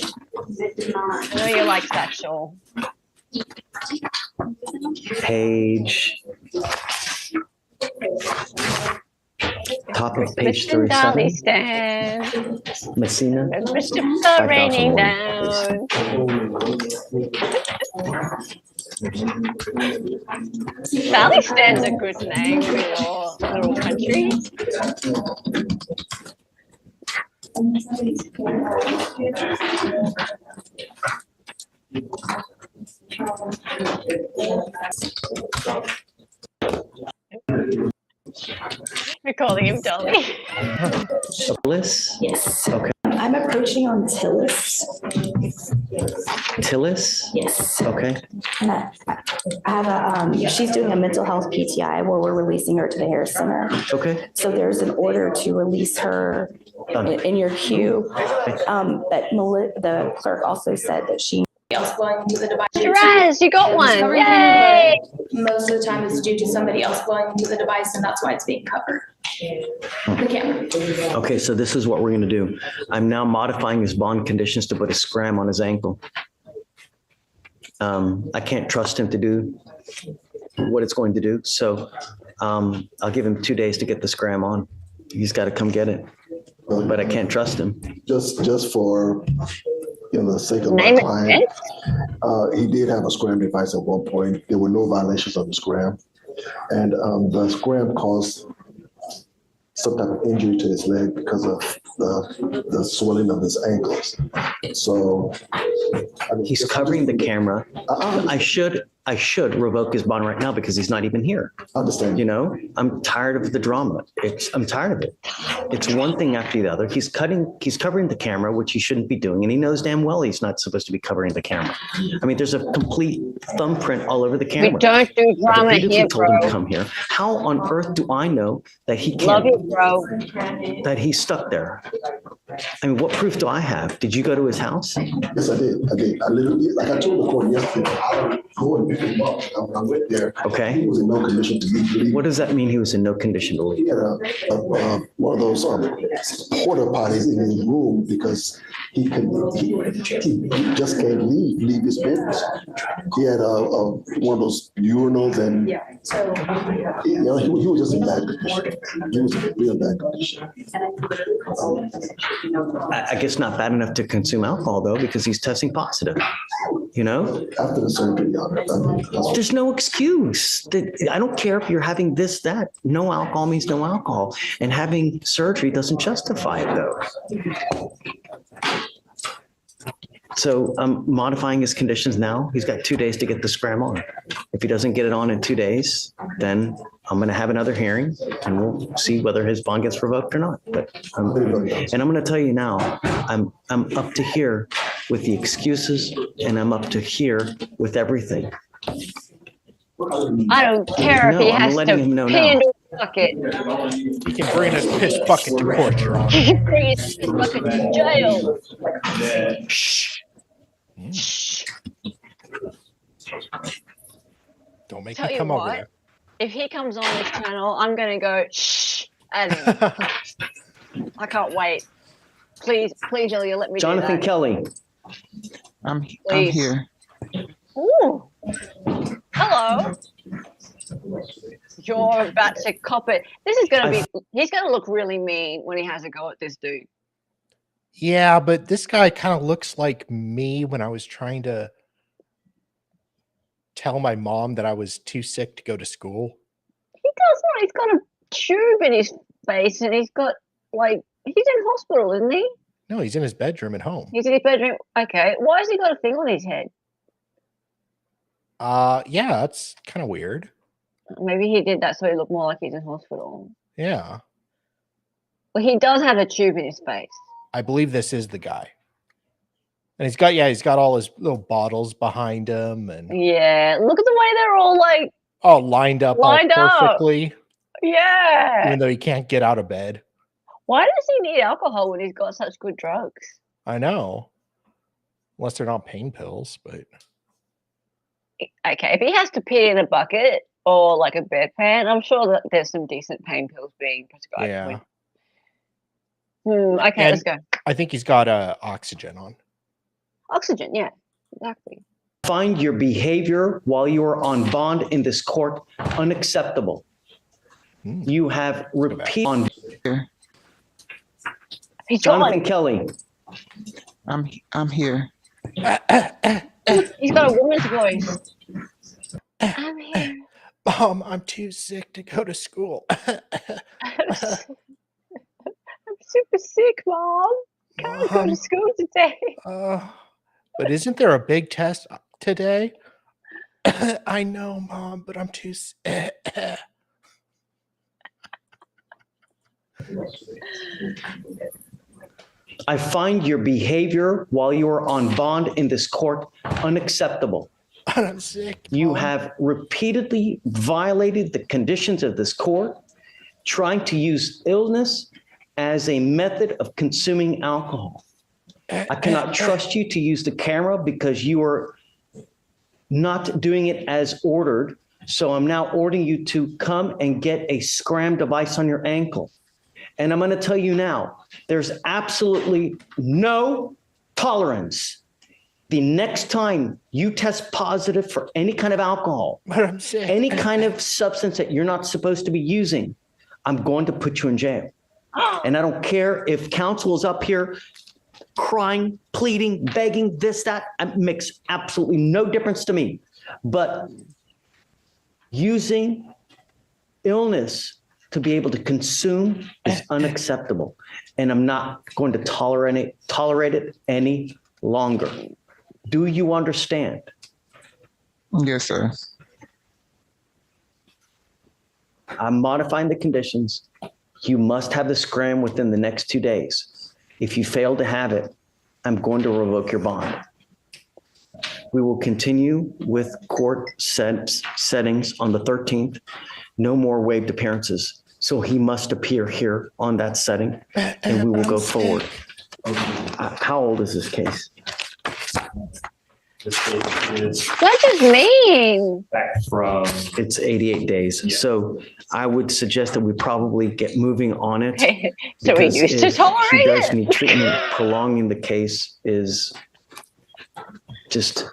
I know you like Satchel. Page. Top of page Mr. Dolly 37. stand. Messina. Mr. Raining down. Valley Stand's a good name for your little country. We're calling him Dolly. Tillis? Yes. Okay. I'm approaching on Tillis. Tillis? Yes. Okay. And I have she's doing a mental health PTI where we're releasing her to the Harris Center. Okay. So there's an order to release her in your queue. But the clerk also said that she else going into the device. Shiraz, you got one. Yay! Most of the time it's due to somebody else going into the device and that's why it's being covered. The camera. Okay, so this is what we're going to do. I'm now modifying his bond conditions to put a scram on his ankle. I can't trust him to do what it's going to do. So I'll give him 2 days to get the scram on. He's got to come get it. But I can't trust him. Just for the sake of my client, he did have a scram device at one point. There were no violations of the scram. And the scram caused some type of injury to his leg because of the swelling of his ankles. So he's covering the camera. I should revoke his bond right now because he's not even here. I understand. You know, I'm tired of the drama. I'm tired of it. It's one thing after the other. He's covering the camera, which he shouldn't be doing. And he knows damn well he's not supposed to be covering the camera. I mean, there's a complete thumbprint all over the camera. We don't do drama here, told him to bro. come here. How on earth do I know that he can't? Love you, bro. That he's stuck there? I mean, what proof do I have? Did you go to his house? Yes, I did. I literally, like I told the court yesterday, I would go and pick him up. I went there. Okay. He was in no condition to leave. What does that mean? He was in no condition to leave. He had one of those porta potties in his room because he just can't leave his business. He had one of those urinals and he was just in bad condition. He was in real bad condition. I guess not bad enough to consume alcohol though, because he's testing positive. you know? After the surgery, Your Honor. There's no excuse. I don't care if you're having this, that. No alcohol means no alcohol. And having surgery doesn't justify it, though. So I'm modifying his conditions now. He's got 2 days to get the scram on. If he doesn't get it on in 2 days, then I'm going to have another hearing and we'll see whether his bond gets revoked or not. But and I'm going to tell you now, I'm up to here with the excuses and I'm up to here with everything. I don't care if he I'm has letting to him know pee now. into a bucket. He can bring his piss bucket to court, Your Honor. He can bring his piss bucket to jail. Shh. Shh. Don't make Tell me you come over what, there. if he comes on this channel, I'm gonna go shh at him. I can't wait. Please, Ilya, let me Jonathan do that. Kelly. I'm Please. here. Ooh. Hello. You're about to cop it. This is gonna be. He's gonna look really mean when he has a go at this dude. Yeah, but this guy kind of looks like me when I was trying to tell my mom that I was too sick to go to school. He does not. He's got a tube in his face, and he's got like he's in hospital, isn't he? No, he's in his bedroom at home. He's in his bedroom. Okay, why has he got a thing on his head? Yeah, that's kind of weird. Maybe he did that so he looked more like he's in hospital. Yeah. Well, he does have a tube in his face. I believe this is the guy. And he's got all his little bottles behind him and Yeah, look at the way they're all like all lined up perfectly. Yeah. Even though he can't get out of bed. Why does he need alcohol when he's got such good drugs? I know. Unless they're not pain pills, but Okay, if he has to pee in a bucket or like a bedpan, I'm sure that there's some decent pain pills being prescribed. yeah. Okay, let's go. I think he's got oxygen on. Oxygen, yeah, exactly. Find your behavior while you are on bond in this court unacceptable. You have repeated on Jonathan Kelly. I'm here. He's got a woman's voice. I'm here. Mom, I'm too sick to go to school. I'm super sick, Mom. Can't go to school today. But isn't there a big test today? I know, Mom, but I'm too sick. I find your behavior while you are on bond in this court unacceptable. I'm sick. You have repeatedly violated the conditions of this court, trying to use illness as a method of consuming alcohol. I cannot trust you to use the camera because you are not doing it as ordered. So I'm now ordering you to come and get a scram device on your ankle. And I'm going to tell you now, there's absolutely no tolerance. The next time you test positive for any kind of alcohol, any kind of substance that you're not supposed to be using, I'm going to put you in jail. And I don't care if counsel is up here crying, pleading, begging, this, that, it makes absolutely no difference to me. But using illness to be able to consume is unacceptable. And I'm not going to tolerate it any longer. Do you understand? Yes, sir. I'm modifying the conditions. You must have the scram within the next 2 days. If you fail to have it, I'm going to revoke your bond. We will continue with court settings on the 13th. No more waived appearances. So he must appear here on that setting and we will go forward. How old is this case? What does mean? Back from it's 88 days. Yeah. So I would suggest that we probably get moving on it. So we used to tolerate he does it. need treatment. Prolonging the case is just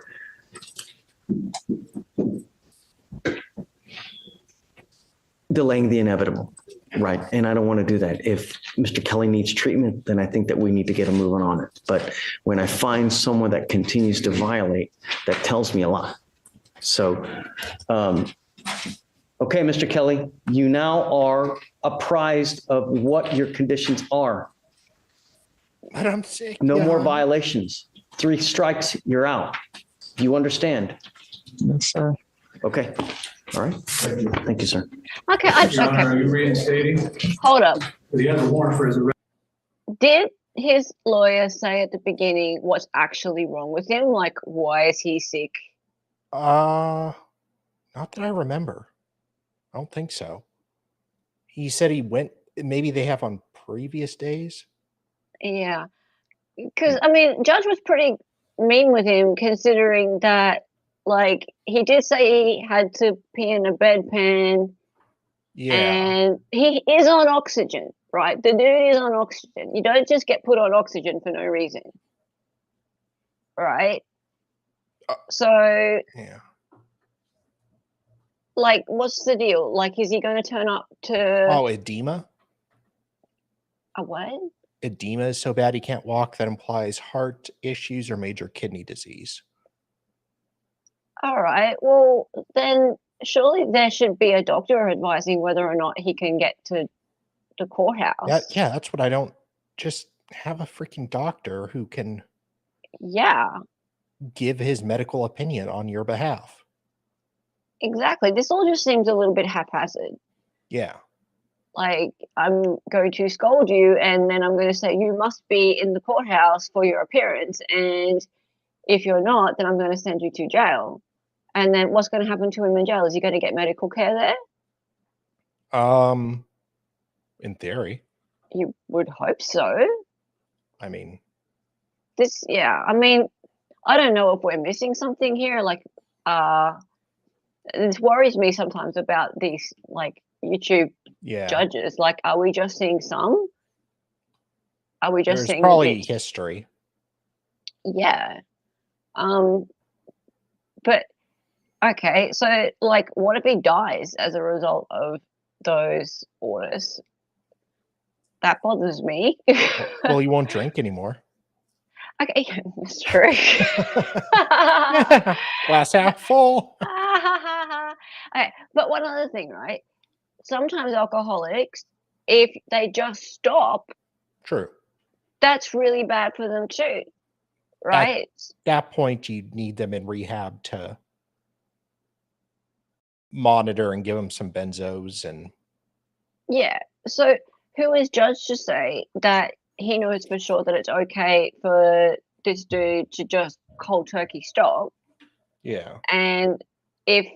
delaying the inevitable. Right, and I don't want to do that. If Mr. Kelly needs treatment, then I think that we need to get him moving on it. But when I find someone that continues to violate, that tells me a lot. So, okay, Mr. Kelly, you now are apprised of what your conditions are. But I'm sick. No more yeah. violations. 3 strikes, you're out. Do you understand? Yes, sir. Okay, all right. Thank you, sir. Okay, Your Honor, are okay. you reinstating? Hold up. He has a warrant for his arrest. Did his lawyer say at the beginning what's actually wrong with him? Like, why is he sick? Not that I remember. I don't think so. He said he went, maybe they have on previous days. Yeah. Because, I mean, Judge was pretty mean with him considering that, like, he did say he had to pee in a bedpan. Yeah. And he is on oxygen, right? The dude is on oxygen. You don't just get put on oxygen for no reason. Right? So, yeah. Like, what's the deal? Like, is he going to turn up to Oh, edema? a what? Edema is so bad he can't walk. That implies heart issues or major kidney disease. All right. Well, then surely there should be a doctor advising whether or not he can get to the courthouse. Yeah, that's what I don't. Just have a freaking doctor who can give his medical opinion on your behalf. Exactly. This all just seems a little bit haphazard. Yeah. Like, I'm going to scold you, and then I'm going to say, you must be in the courthouse for your appearance. And if you're not, then I'm going to send you to jail. And then what's going to happen to him in jail? Is he going to get medical care there? In theory. You would hope so. I mean. I mean, I don't know if we're missing something here. Like, this worries me sometimes about these, like, YouTube judges. Like, are we just seeing some? Are we just There's seeing probably history. Yeah. But okay, so like, what if he dies as a result of those orders? That bothers me. Well, he won't drink anymore. Okay, that's true. Glass half full. Okay, but one other thing, right? Sometimes alcoholics, if they just stop, true, that's really bad for them too, right? At that point, you need them in rehab to monitor and give them some benzos and. Yeah. So who is Judge to say that he knows for sure that it's okay for this dude to just cold turkey stop? Yeah. And if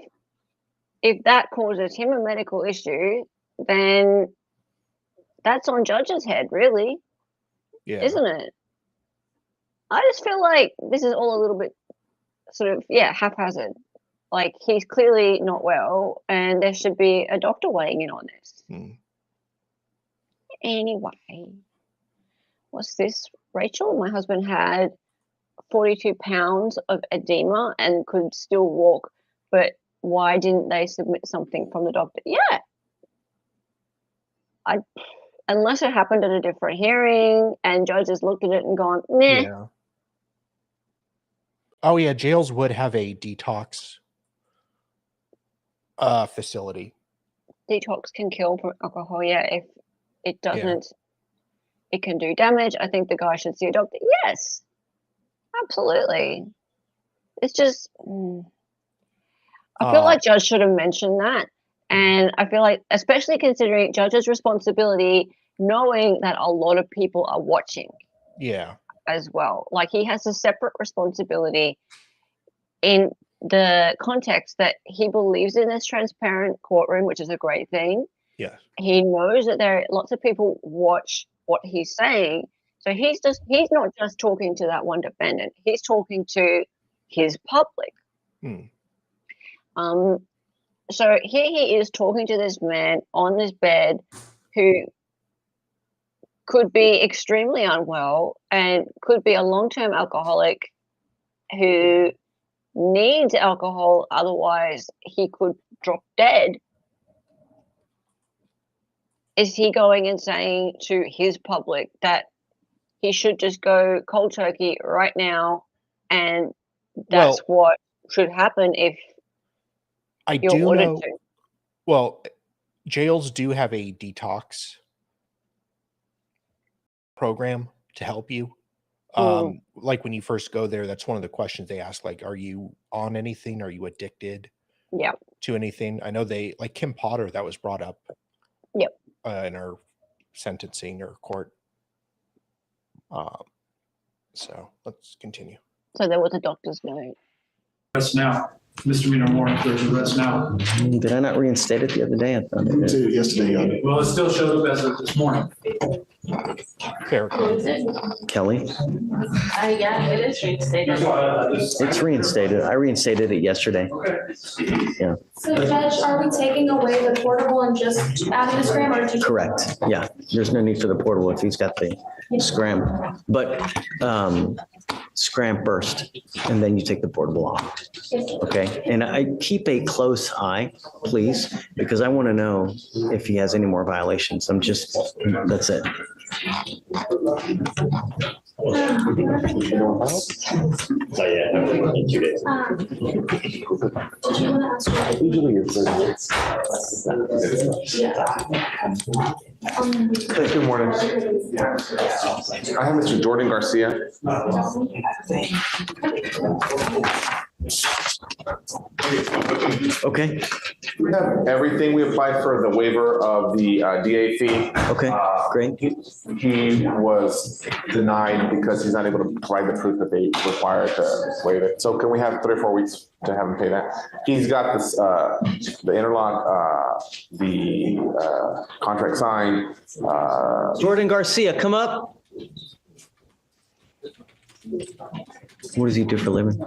that causes him a medical issue, then that's on Judge's head, really. Yeah. Isn't it? I just feel like this is all a little bit sort of, haphazard. Like, he's clearly not well, and there should be a doctor weighing in on this. Anyway, what's this? Rachel, my husband had 42 pounds of edema and could still walk, but why didn't they submit something from the doctor? Yeah. Unless it happened at a different hearing and judges looked at it and gone, nah. Yeah. Oh yeah, jails would have a detox facility. Detox can kill from alcohol, if it doesn't, it can do damage. I think the guy should see a doctor. Yes, absolutely. It's just, I feel like Judge should have mentioned that. And I feel like, especially considering Judge's responsibility, knowing that a lot of people are watching. Yeah. As well. Like, he has a separate responsibility in the context that he believes in this transparent courtroom, which is a great thing. Yes. He knows that there are lots of people watch what he's saying. So he's not just talking to that one defendant. He's talking to his public. So here he is talking to this man on this bed who could be extremely unwell and could be a long-term alcoholic who needs alcohol, otherwise he could drop dead. is he going and saying to his public that he should just go cold turkey right now, and that's what should happen if you're ordered to? Well, jails do have a detox program to help you. Like when you first go there, that's one of the questions they ask, like, are you on anything? Are you addicted to anything? I know they, like Kim Potter, that was brought up in her sentencing or court. So let's continue. So there was a doctor's note. Arrest now. Misdemeanor warrant, there's arrest now. Did I not reinstate it the other day? I thought it did. Yesterday. Well, it still showed up as of this morning. Fair. Kelly? Yeah, it is reinstated. It's reinstated. I reinstated it yesterday. Yeah. So Judge, are we taking away the portable and just adding the scram, or just? Correct. Yeah. There's no need for the portable if he's got the scram. But scram first, and then you take the portable off. Okay. And I keep a close eye, please, because I want to know if he has any more violations. That's it. So yeah, in 2 days. Usually it's Good morning. I have Mr. Jordan Garcia. Okay. We have everything. We applied for the waiver of the DA fee. Okay, great. He was denied because he's not able to provide the proof that they require to waive it. So can we have 3 or 4 weeks to have him pay that? He's got this, the interlock, the contract signed. Jordan Garcia, come up. What does he do for a living?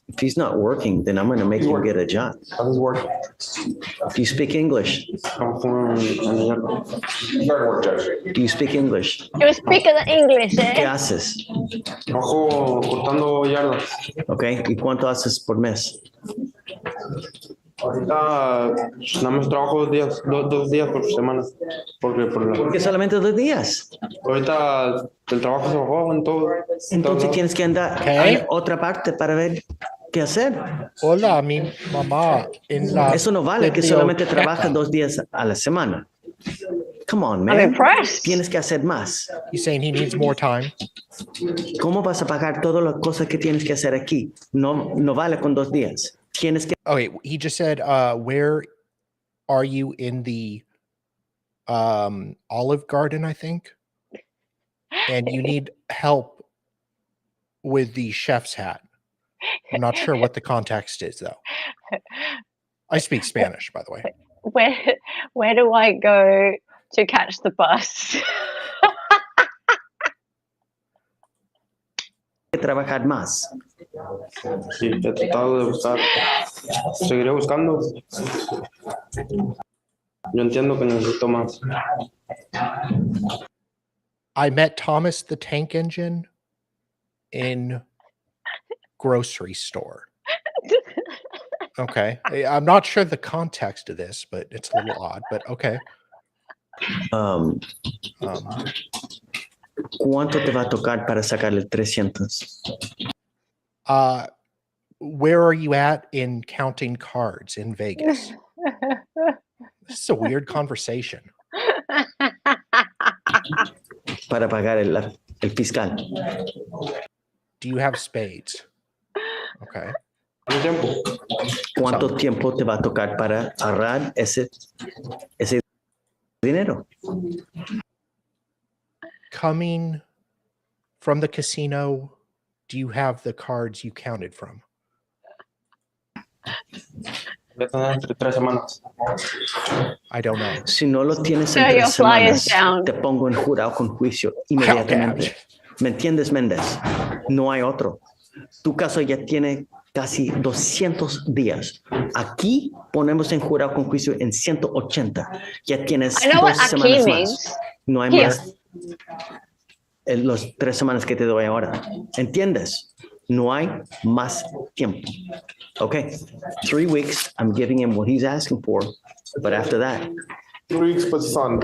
If he's not working, then I'm going to make him get a job. How's work? Do you speak English? Do you speak English? You speak the English, eh? ¿Qué haces? Trabajo cortando yardas. Okay. ¿Y cuánto haces por mes? Ahorita nada más trabajo 2 días por semana. ¿Por qué solamente 2 días? Ahorita el trabajo se bajó en todo. Entonces tienes que andar a otra parte para ver qué hacer. Hola, mi mamá. Eso no vale, que solamente trabajas 2 días a la semana. Come on, man. I'm impressed. Tienes que hacer más. He's saying he needs more time. ¿Cómo vas a pagar todas las cosas que tienes que hacer aquí? No vale con 2 días. Tienes que. Okay, he just said, where are you in the Olive Garden, I think? And you need help with the chef's hat. I'm not sure what the context is, though. I speak Spanish, by the way. Where do I go to catch the bus? Trabajar más. Sí, he tratado de buscar. Seguiré buscando. Yo entiendo que necesito más. I met Thomas the Tank Engine in grocery store. Okay. I'm not sure the context of this, but it's a little odd, but okay. ¿Cuánto te va a tocar para sacarle 300? Where are you at in counting cards in Vegas? This is a weird conversation. Para pagar el fiscal. Do you have spades? Okay. ¿Cuánto tiempo te va a tocar para ahorrar ese dinero? Coming from the casino, do you have the cards you counted from? I don't know. Si no lo tienes en 3 semanas, te pongo en jurado con juicio inmediatamente. ¿Me entiendes, Méndez? No hay otro. Tu caso ya tiene casi 200 días. Aquí ponemos en jurado con juicio en 180. Ya tienes 2 semanas más. No hay más. Los 3 semanas que te doy ahora. ¿Entiendes? No hay más tiempo. Okay, 3 weeks, I'm giving him what he's asking for, but after that, 3 weeks puts us on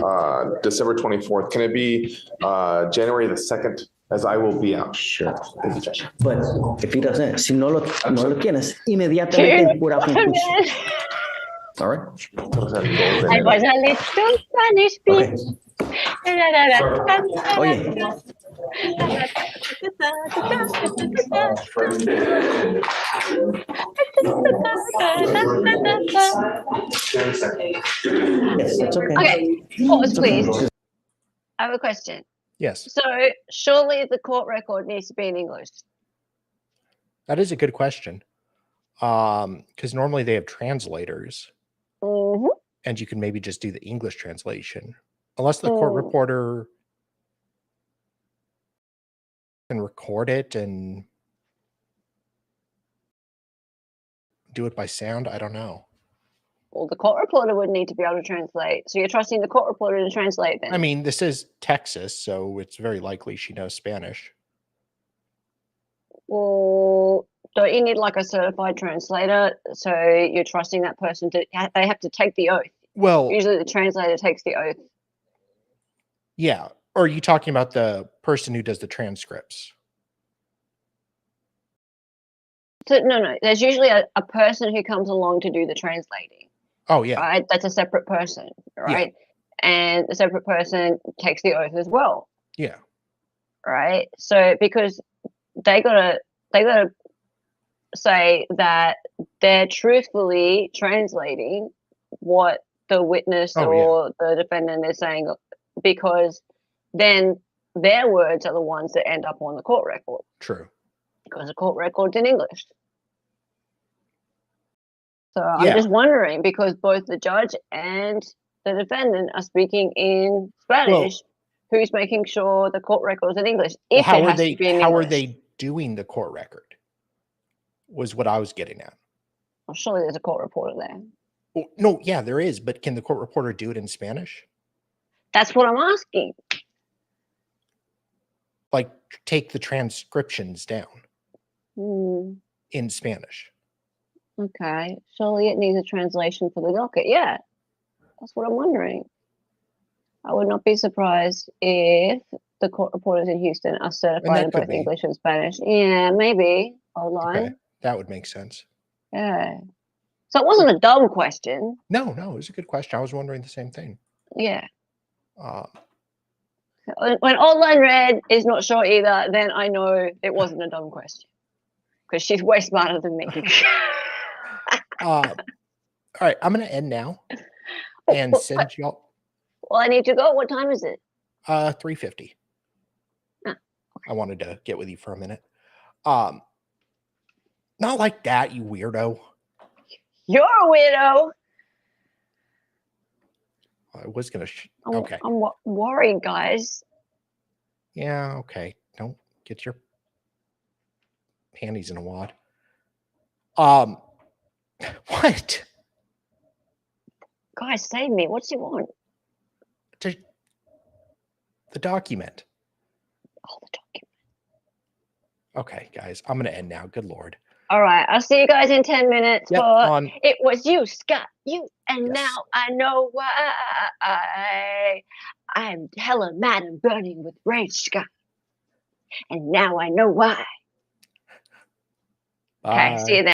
December 24th. Can it be January the 2nd, as I will be out? Sure. But if he doesn't, si no lo quieres, inmediatamente put out conclusion. All right? Ay, pues a little Spanish Okay. Oye. Yes, it's okay. Okay, pause, please. I have a question. Yes. So surely the court record needs to be in English. That is a good question. Because normally they have translators. Mm-hmm. And you can maybe just do the English translation. Unless the court reporter can record it and do it by sound. I don't know. Well, the court reporter would need to be able to translate. So you're trusting the court reporter to translate then? I mean, this is Texas, so it's very likely she knows Spanish. Well, don't you need like a certified translator? So you're trusting that person to, they have to take the oath. Well, usually the translator takes the oath. Yeah. Or are you talking about the person who does the transcripts? So, no. There's usually a person who comes along to do the translating. Oh, yeah. Right? That's a separate person, right? Yeah. And the separate person takes the oath as well. Yeah. Right? So because they gotta say that they're truthfully translating what the witness or the defendant is saying, because then their words are the ones that end up on the court record. True. Because the court record's in English. So I'm just wondering, because both the judge and the defendant are speaking in Spanish, who's making sure the court record's in English? If how it are has they? to be in how English. are they doing the court record? Was what I was getting at. Well, surely there's a court reporter there. Well, no, yeah, there is, but can the court reporter do it in Spanish? That's what I'm asking. Like, take the transcriptions down in Spanish. Okay, surely it needs a translation for the docket. Yeah, that's what I'm wondering. I would not be surprised if the court reporters in Houston are certified in both English and Spanish. Yeah, maybe. Hold on. Okay, that would make sense. Yeah. So it wasn't a dumb question. No, it was a good question. I was wondering the same thing. Yeah. When online red is not sure either, then I know it wasn't a dumb question, because she's way smarter than me. All right, I'm gonna end now and send y'all. Well, I need to go. What time is it? 3:50. Okay. I wanted to get with you for a minute. Not like that, you weirdo. You're a weirdo. I was gonna. Okay. I'm worried, guys. Yeah. Okay. Don't get your panties in a wad. What? Guys, save me. What do you want? The document. Oh, the document. Okay, guys, I'm gonna end now. Good Lord. All right, I'll see you guys in 10 minutes. Yep, It was you, Scott. You, and now I know why. I'm hella mad and burning with rage, Scott. And now I know why. Bye. Okay, see you then.